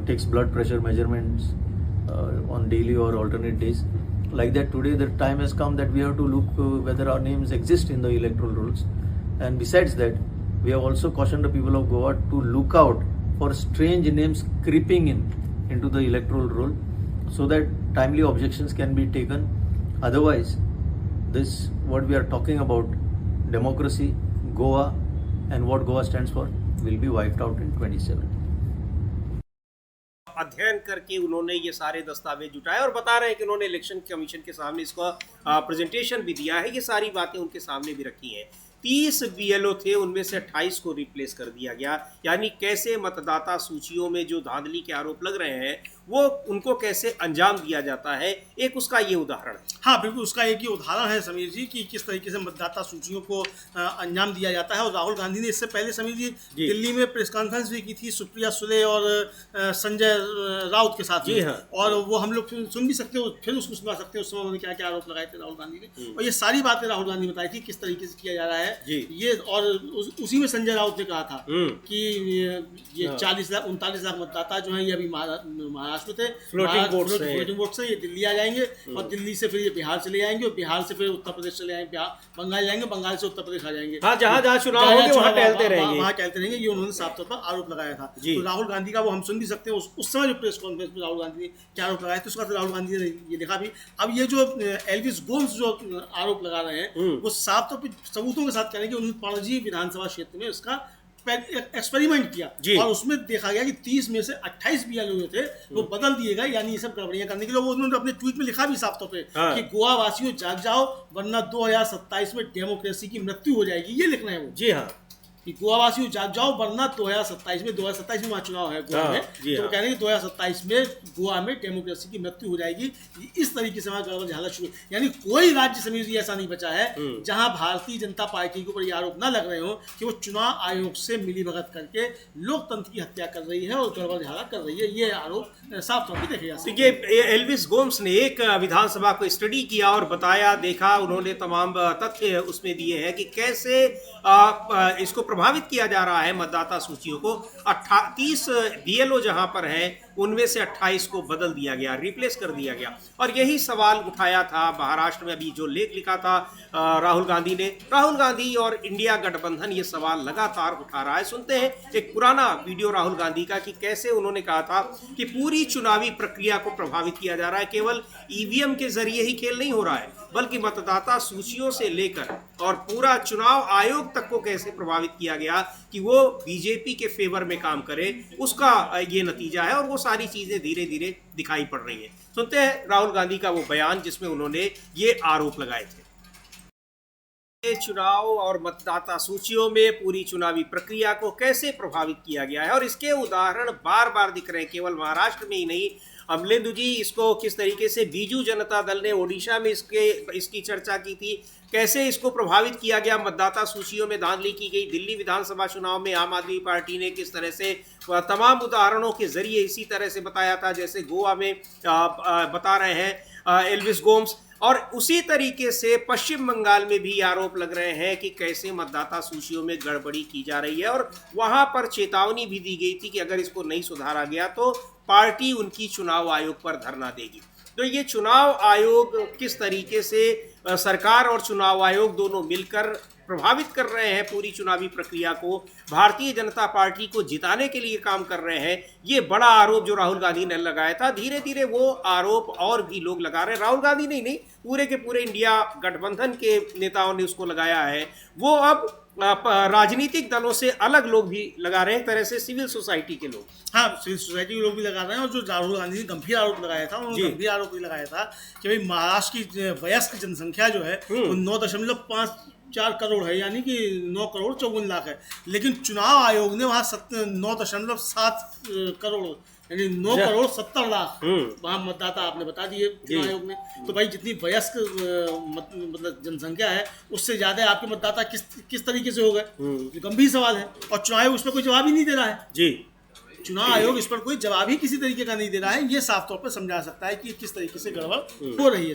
takes blood pressure measurements on daily or alternate days. Like that, today the time has come that we have to look whether our names exist in the electoral rolls. And besides that, we have also cautioned the people of Goa to look out for strange names creeping into the electoral roll, so that timely objections can be taken. Otherwise, this what we are talking about, democracy, Goa, and what Goa stands for, will be wiped out in 27. अध्ययन करके उन्होंने ये सारे दस्तावेज जुटाए और बता रहे हैं कि उन्होंने इलेक्शन कमीशन के सामने इसका प्रेजेंटेशन भी दिया है। ये सारी बातें उनके सामने भी रखी हैं। 30 बीएलओ थे, उनमें से 28 को रिप्लेस कर दिया गया। यानी कैसे मतदाता सूचियों में जो धांधली के आरोप लग रहे हैं वो उनको कैसे अंजाम दिया जाता है, एक उसका ये उदाहरण है। हाँ बिल्कुल, उसका एक ही उदाहरण है समीर जी कि किस तरीके से मतदाता सूचियों को अंजाम दिया जाता है। और राहुल गांधी ने इससे पहले समीर जी दिल्ली में प्रेस कॉन्फ्रेंस भी की थी सुप्रिया सुले और संजय राउत के साथ। जी हाँ। और वो हम लोग सुन भी सकते हो, फिर उसको सुना सकते हो। उस समय उन्होंने क्या क्या आरोप लगाए थे राहुल गांधी ने, और ये सारी बातें राहुल गांधी बताई थी किस तरीके से किया जा रहा है ये। और उसी में संजय राउत ने कहा था कि ये 39 लाख मतदाता जो है ये अभी महाराष्ट्र थे, फ्लोटिंग वोट से ये दिल्ली आ जाएंगे, और दिल्ली से फिर ये बिहार चले जाएंगे, और बिहार से फिर उत्तर प्रदेश चले जाएंगे, बंगाल जाएंगे, बंगाल से उत्तर प्रदेश आ जाएंगे। हाँ, जहाँ चुनाव होंगे वहाँ टहलते रहेंगे। ये उन्होंने साफ तौर पर आरोप लगाया था। तो राहुल गांधी का वो हम सुन भी सकते हैं उस समय जो प्रेस कॉन्फ्रेंस में राहुल गांधी ने क्या आरोप लगाया था, उसका तो राहुल गांधी ने ये लिखा भी। अब ये जो एल्विस गोम्स जो आरोप लगा रहे हैं वो साफ तौर पर सबूतों के साथ कह रहे हैं कि उन्होंने पणजी विधानसभा क्षेत्र में उसका एक्सपेरिमेंट किया, और उसमें देखा गया कि 30 में से 28 बीएलओ थे वो बदल दिए गए। यानी ये सब गड़बड़ियां करने के लिए वो उन्होंने अपने ट्वीट में लिखा भी साफ तौर पे कि गोवा वासियों जाग जाओ वरना 2027 में डेमोक्रेसी की मृत्यु हो जाएगी। ये लिखना है वो। जी हाँ, कि गोवा वासियों जाग जाओ वरना 2027 में वहाँ चुनाव है गोवा में, तो कह रहे हैं 2027 में गोवा में डेमोक्रेसी की मृत्यु हो जाएगी। इस तरीके से वहाँ गड़बड़ हालत शुरू। यानी कोई राज्य समीर जी ऐसा नहीं बचा है जहाँ भारतीय जनता पार्टी के ऊपर ये आरोप न लग रहे हो कि वो चुनाव आयोग से मिलीभगत करके लोकतंत्र की हत्या कर रही है और गड़बड़ हालत कर रही है। ये आरोप साफ तौर पर देखे जा सकते हैं। ये एल्विस गोम्स ने एक विधानसभा को स्टडी किया और बताया, देखा, उन्होंने तमाम तथ्य उसमें दिए हैं कि कैसे इसको प्रभावित किया जा रहा है मतदाता सूचियों को। 30 बीएलओ जहां पर है उनमें से 28 को बदल दिया गया, रिप्लेस कर दिया गया। और यही सवाल उठाया था महाराष्ट्र में, अभी जो लेख लिखा था राहुल गांधी ने। राहुल गांधी और इंडिया गठबंधन ये सवाल लगातार उठा रहा है। सुनते हैं एक पुराना वीडियो राहुल गांधी का कि कैसे उन्होंने कहा था कि पूरी चुनावी प्रक्रिया को प्रभावित किया जा रहा है। केवल ईवीएम के जरिए ही खेल नहीं हो रहा है, बल्कि मतदाता सूचियों से लेकर और पूरा चुनाव आयोग तक को कैसे प्रभावित किया गया कि वो बीजेपी के फेवर में काम करे, उसका ये नतीजा है। और वो सारी चीजें धीरे धीरे दिखाई पड़ रही हैं। सुनते हैं राहुल गांधी का वो बयान जिसमें उन्होंने ये आरोप लगाए थे। चुनाव और मतदाता सूचियों में पूरी चुनावी प्रक्रिया को कैसे प्रभावित किया गया है, और इसके उदाहरण बार बार दिख रहे हैं, केवल महाराष्ट्र में ही नहीं। अमलेंदु जी, इसको किस तरीके से बीजू जनता दल ने ओडिशा में इसकी चर्चा की थी, कैसे इसको प्रभावित किया गया, मतदाता सूचियों में धांधली की गई। दिल्ली विधानसभा चुनाव में आम आदमी पार्टी ने किस तरह से तमाम उदाहरणों के जरिए इसी तरह से बताया था, जैसे गोवा में बता रहे हैं एल्विस गोम्स। और उसी तरीके से पश्चिम बंगाल में भी आरोप लग रहे हैं कि कैसे मतदाता सूचियों में गड़बड़ी की जा रही है और वहां पर चेतावनी भी दी गई थी कि अगर इसको नहीं सुधारा गया तो पार्टी उनकी चुनाव आयोग पर धरना देगी। तो ये चुनाव आयोग किस तरीके से सरकार और चुनाव आयोग दोनों मिलकर प्रभावित कर रहे हैं पूरी चुनावी प्रक्रिया को, भारतीय जनता पार्टी को जिताने के लिए काम कर रहे हैं, ये बड़ा आरोप जो राहुल गांधी ने लगाया था, धीरे धीरे वो आरोप और भी लोग लगा रहे हैं। राहुल गांधी नहीं, पूरे के पूरे इंडिया गठबंधन के नेताओं ने उसको लगाया है। वो अब राजनीतिक दलों से अलग लोग भी लगा रहे हैं, एक तरह से सिविल सोसाइटी के लोग। हाँ, सिविल सोसाइटी के लोग भी लगा रहे हैं। और जो राहुल गांधी ने गंभीर आरोप लगाया था, उन्होंने गंभीर आरोप भी लगाया था कि भाई महाराष्ट्र की वयस्क जनसंख्या जो है वो 9.54 करोड़ है, यानी कि 9 करोड़ 54 लाख है। लेकिन चुनाव आयोग ने वहाँ 9.7 करोड़ यानी 9 करोड़ 70 लाख वहाँ मतदाता आपने बता दिए चुनाव आयोग ने। तो भाई जितनी वयस्क मतलब जनसंख्या है उससे ज्यादा आपके मतदाता किस तरीके से हो गए, गंभीर सवाल है। और चुनाव आयोग उस पर कोई जवाब ही नहीं दे रहा है जी। चुनाव आयोग इस पर कोई जवाब ही किसी तरीके का नहीं दे रहा है। ये साफ तौर पर समझा सकता है कि किस तरीके से गड़बड़ हो रही है।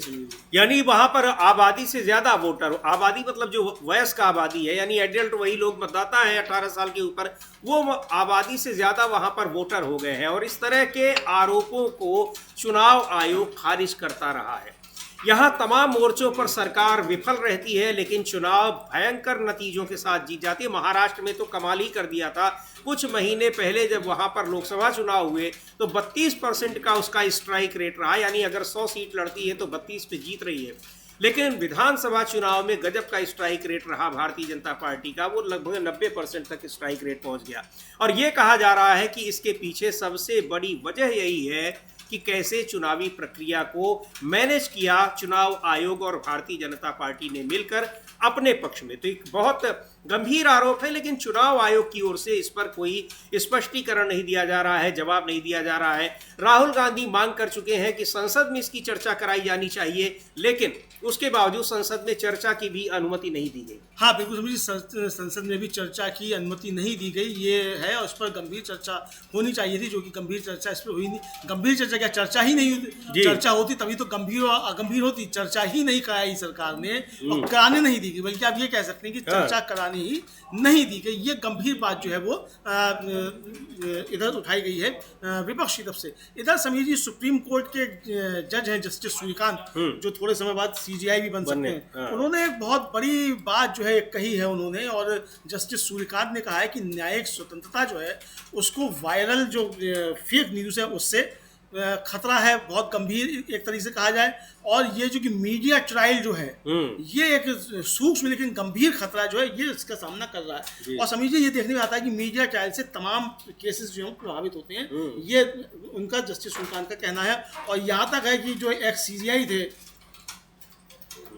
यानी वहां पर आबादी से ज्यादा वोटर, आबादी मतलब जो वयस्क आबादी है यानी एडल्ट, वही लोग मतदाता हैं 18 साल के ऊपर, वो आबादी से ज्यादा वहां पर वोटर हो गए हैं। और इस तरह के आरोपों को चुनाव आयोग खारिज करता रहा है। यहाँ तमाम मोर्चों पर सरकार विफल रहती है, लेकिन चुनाव भयंकर नतीजों के साथ जीत जाती है। महाराष्ट्र में तो कमाल ही कर दिया था। कुछ महीने पहले जब वहां पर लोकसभा चुनाव हुए तो 32% का उसका स्ट्राइक रेट रहा, यानी अगर 100 सीट लड़ती है तो 32 पे जीत रही है। लेकिन विधानसभा चुनाव में गजब का स्ट्राइक रेट रहा भारतीय जनता पार्टी का, वो लगभग 90% तक स्ट्राइक रेट पहुंच गया। और ये कहा जा रहा है कि इसके पीछे सबसे बड़ी वजह यही है कि कैसे चुनावी प्रक्रिया को मैनेज किया चुनाव आयोग और भारतीय जनता पार्टी ने मिलकर अपने पक्ष में। तो एक बहुत गंभीर आरोप है, लेकिन चुनाव आयोग की ओर से इस पर कोई स्पष्टीकरण नहीं दिया जा रहा है, जवाब नहीं दिया जा रहा है। राहुल गांधी मांग कर चुके हैं कि संसद में इसकी चर्चा कराई जानी चाहिए, लेकिन उसके बावजूद संसद में चर्चा की भी अनुमति नहीं दी गई। हाँ बिल्कुल, समझिए संसद में भी चर्चा की अनुमति नहीं दी गई, ये है। और इस पर गंभीर चर्चा होनी चाहिए थी, जो कि गंभीर चर्चा इस पर हुई नहीं। गंभीर चर्चा क्या, चर्चा ही नहीं हुई। चर्चा होती तभी तो गंभीर और अगंभीर होती। चर्चा ही नहीं कराई सरकार ने और कराने नहीं दी गई, बल्कि आप ये कह सकते हैं कि चर्चा करानी ही नहीं दी गई। ये गंभीर बात जो है वो इधर उठाई गई है विपक्ष की तरफ से। इधर समीर जी, सुप्रीम कोर्ट के जज हैं जस्टिस सूर्यकांत, जो थोड़े समय बाद सीजीआई भी बन सकते हैं। उन्होंने एक बहुत बड़ी बात जो है कही है उन्होंने, और जस्टिस सूर्यकांत ने कहा है कि न्यायिक स्वतंत्रता जो है उसको वायरल जो फेक न्यूज़ है उससे खतरा है, बहुत गंभीर एक तरीके से कहा जाए। और ये जो कि मीडिया ट्रायल जो है ये एक सूक्ष्म लेकिन गंभीर खतरा जो है ये इसका सामना कर रहा है। और समझिए ये देखने में आता है कि मीडिया ट्रायल से तमाम केसेस जो हैं प्रभावित होते हैं, ये उनका जस्टिस सूर्यकांत का कहना है। और यहाँ तक है कि जो एक्स सीजीआई थे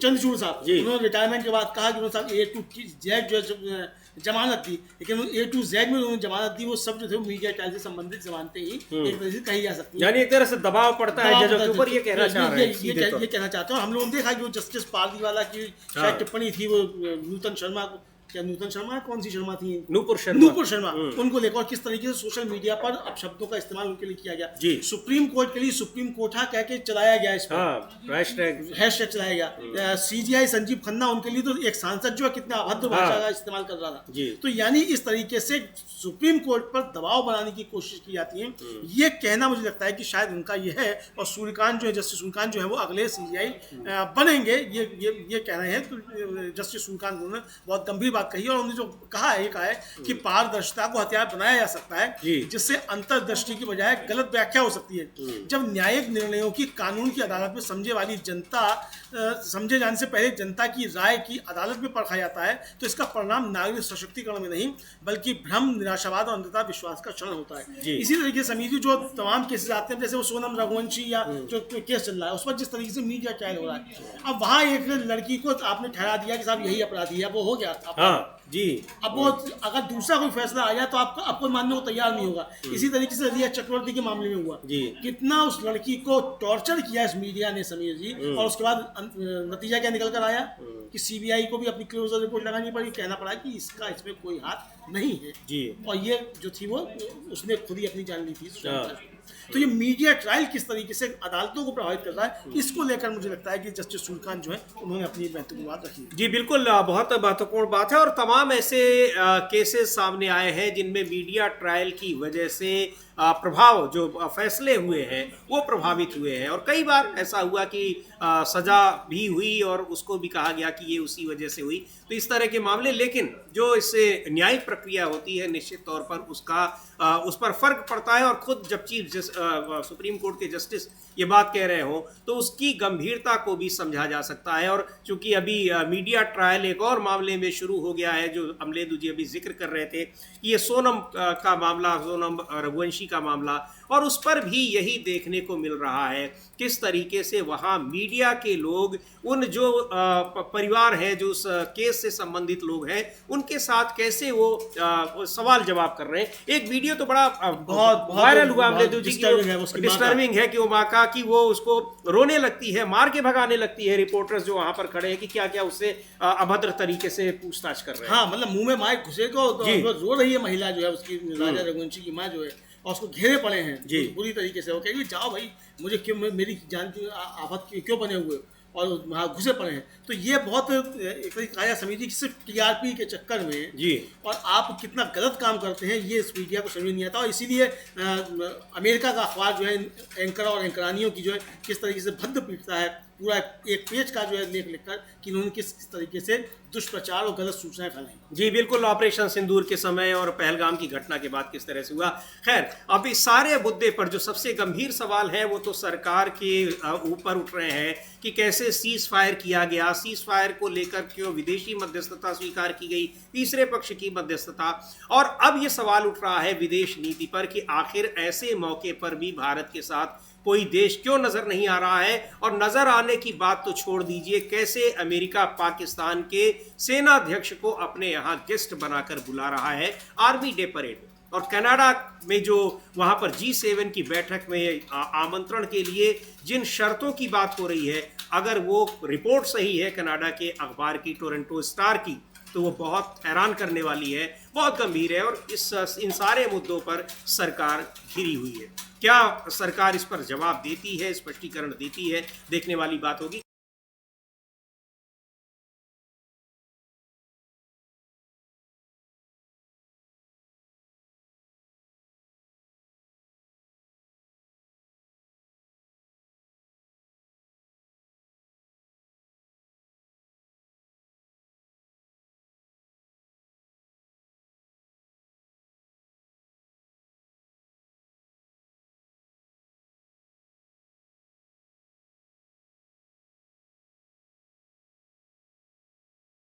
चंद्रचूड़ साहब, उन्होंने रिटायरमेंट के बाद कहा कि उन्होंने साहब A to Z जो जमानत दी, लेकिन A to Z में उन्होंने जमानत दी, वो सब जो थे वो मीडिया ट्रायल से संबंधित जमानतें ही एक तरह से कही जा सकती है। यानी एक तरह से दबाव पड़ता है जजों के ऊपर, ये कहना चाह रहे हैं, ये कहना चाहते हैं। हम लोगों ने देखा कि वो जस्टिस पारदीवाला की शायद टिप्पणी थी, वो नूतन शर्मा को, क्या नूतन शर्मा, कौन सी शर्मा थी, नूपुर शर्मा, उनको लेकर और किस तरीके से सोशल मीडिया पर अपशब्दों का इस्तेमाल उनके लिए किया गया। सुप्रीम कोर्ट के लिए सुप्रीम कोर्टा कह के चलाया गया, इस पर हैशटैग चलाया गया। सीजीआई संजीव खन्ना, उनके लिए तो एक सांसद जो है कितना अभद्र भाषा का इस्तेमाल कर रहा था। तो यानी इस तरीके से सुप्रीम कोर्ट पर दबाव बनाने की कोशिश की जाती है। ये कहना मुझे लगता है कि शायद उनका ये है। और सूर्यकांत जो है, जस्टिस सूर्यकांत जो है वो अगले सीजीआई बनेंगे, ये कह रहे हैं। तो जस्टिस सूर्यकांत ने बहुत गंभीर बात कही, और उन्होंने जो कहा है कि पारदर्शिता को हथियार बनाया जा सकता है, जिससे अंतर्दृष्टि की बजाय गलत व्याख्या हो सकती है। जब न्यायिक निर्णयों की कानून की अदालत में समझे जाने से पहले जनता की राय की अदालत में परखा जाता है, तो इसका परिणाम नागरिक सशक्तिकरण में नहीं बल्कि भ्रम, निराशावाद और अंधता विश्वास का क्षरण होता है। इसी तरीके से समीर जी, जो तमाम केसेस आते हैं, जैसे वो सोनम रघुवंशी या जो केस चल रहा है, उस पर जिस तरीके से मीडिया ट्रायल हो रहा है, अब वहाँ एक लड़की को आपने ठहरा दिया कि साहब यही अपराधी है, वो हो गया जी। अब वो अगर दूसरा कोई फैसला आ जाए तो आपको मानने को तैयार नहीं होगा। इसी तरीके से रिया चक्रवर्ती के मामले में हुआ, कितना उस लड़की को टॉर्चर किया इस मीडिया ने समीर जी, और उसके बाद नतीजा क्या निकल कर आया कि सीबीआई को भी अपनी क्लोजर रिपोर्ट लगानी पड़ी, कहना पड़ा कि इसमें कोई हाथ नहीं है जी। और ये जो थी वो उसने खुद ही अपनी जान ली थी। तो ये मीडिया ट्रायल किस तरीके से अदालतों को प्रभावित कर रहा है, इसको लेकर मुझे लगता है कि जस्टिस सूर्यकांत जो है उन्होंने अपनी महत्वपूर्ण बात रखी है। जी बिल्कुल, बहुत महत्वपूर्ण बात है। और तमाम ऐसे केसेस सामने आए हैं जिनमें मीडिया ट्रायल की वजह से प्रभाव जो फैसले हुए हैं वो प्रभावित हुए हैं, और कई बार ऐसा हुआ कि सजा भी हुई और उसको भी कहा गया कि ये उसी वजह से हुई। तो इस तरह के मामले, लेकिन जो इससे न्यायिक प्रक्रिया होती है निश्चित तौर पर उस पर फर्क पड़ता है। और खुद जब सुप्रीम कोर्ट के जस्टिस ये बात कह रहे हो तो उसकी गंभीरता को भी समझा जा सकता है। और चूंकि अभी मीडिया ट्रायल एक और मामले में शुरू हो गया है जो अमलेदु जी अभी जिक्र कर रहे थे, ये सोनम का मामला, सोनम रघुवंशी का मामला, और उस पर भी यही देखने को मिल रहा है किस तरीके से वहाँ मीडिया के लोग, उन जो परिवार हैं जो उस केस से संबंधित लोग हैं, उनके साथ कैसे वो सवाल जवाब कर रहे हैं। एक वीडियो तो बड़ा बहुत वायरल हुआ अमलेदु जी की, डिस्टर्बिंग है कि वो माँ का कि वो उसको रोने लगती है, मार के भगाने लगती है रिपोर्टर्स जो वहां पर खड़े हैं कि क्या क्या उससे अभद्र तरीके से पूछताछ कर रहे हैं। हाँ, मतलब मुंह में माइक घुसे को तो रो रही है महिला जो है, उसकी राजा रघुवंशी की माँ जो है, और उसको घेरे पड़े हैं जी बुरी तरीके से। वो कहेगी जाओ भाई, मुझे क्यों, मेरी जान की आफत क्यों बने हुए, और वहाँ घुसे पड़े हैं। तो ये बहुत एक तरीके समिति की सिर्फ टीआरपी के चक्कर में जी, और आप कितना गलत काम करते हैं ये इस मीडिया को समझ नहीं आता। और इसीलिए अमेरिका का अखबार जो है एंकर और एंकरानियों की जो है किस तरीके से भद्द पीटता है, पूरा एक पेज का जो है लेख लिखकर कि उन्होंने किस तरीके से दुष्प्रचार और गलत सूचनाएं फैलाई। जी बिल्कुल, ऑपरेशन सिंदूर के समय और पहलगाम की घटना के बाद किस तरह से हुआ। खैर, अब इस सारे मुद्दे पर जो सबसे गंभीर सवाल है वो तो सरकार के ऊपर उठ रहे हैं कि कैसे सीज फायर किया गया, सीज फायर को लेकर क्यों विदेशी मध्यस्थता स्वीकार की गई, तीसरे पक्ष की मध्यस्थता। और अब ये सवाल उठ रहा है विदेश नीति पर कि आखिर ऐसे मौके पर भी भारत के साथ कोई देश क्यों नजर नहीं आ रहा है। और नजर आने की बात तो छोड़ दीजिए, कैसे अमेरिका पाकिस्तान के सेनाध्यक्ष को अपने यहां गेस्ट बनाकर बुला रहा है आर्मी डे परेड। और कनाडा में जो वहां पर G7 की बैठक में आमंत्रण के लिए जिन शर्तों की बात हो रही है, अगर वो रिपोर्ट सही है कनाडा के अखबार की, टोरंटो स्टार की, तो वो बहुत हैरान करने वाली है, बहुत गंभीर है। और इन सारे मुद्दों पर सरकार घिरी हुई है। क्या सरकार इस पर जवाब देती है, स्पष्टीकरण देती है, देखने वाली बात होगी।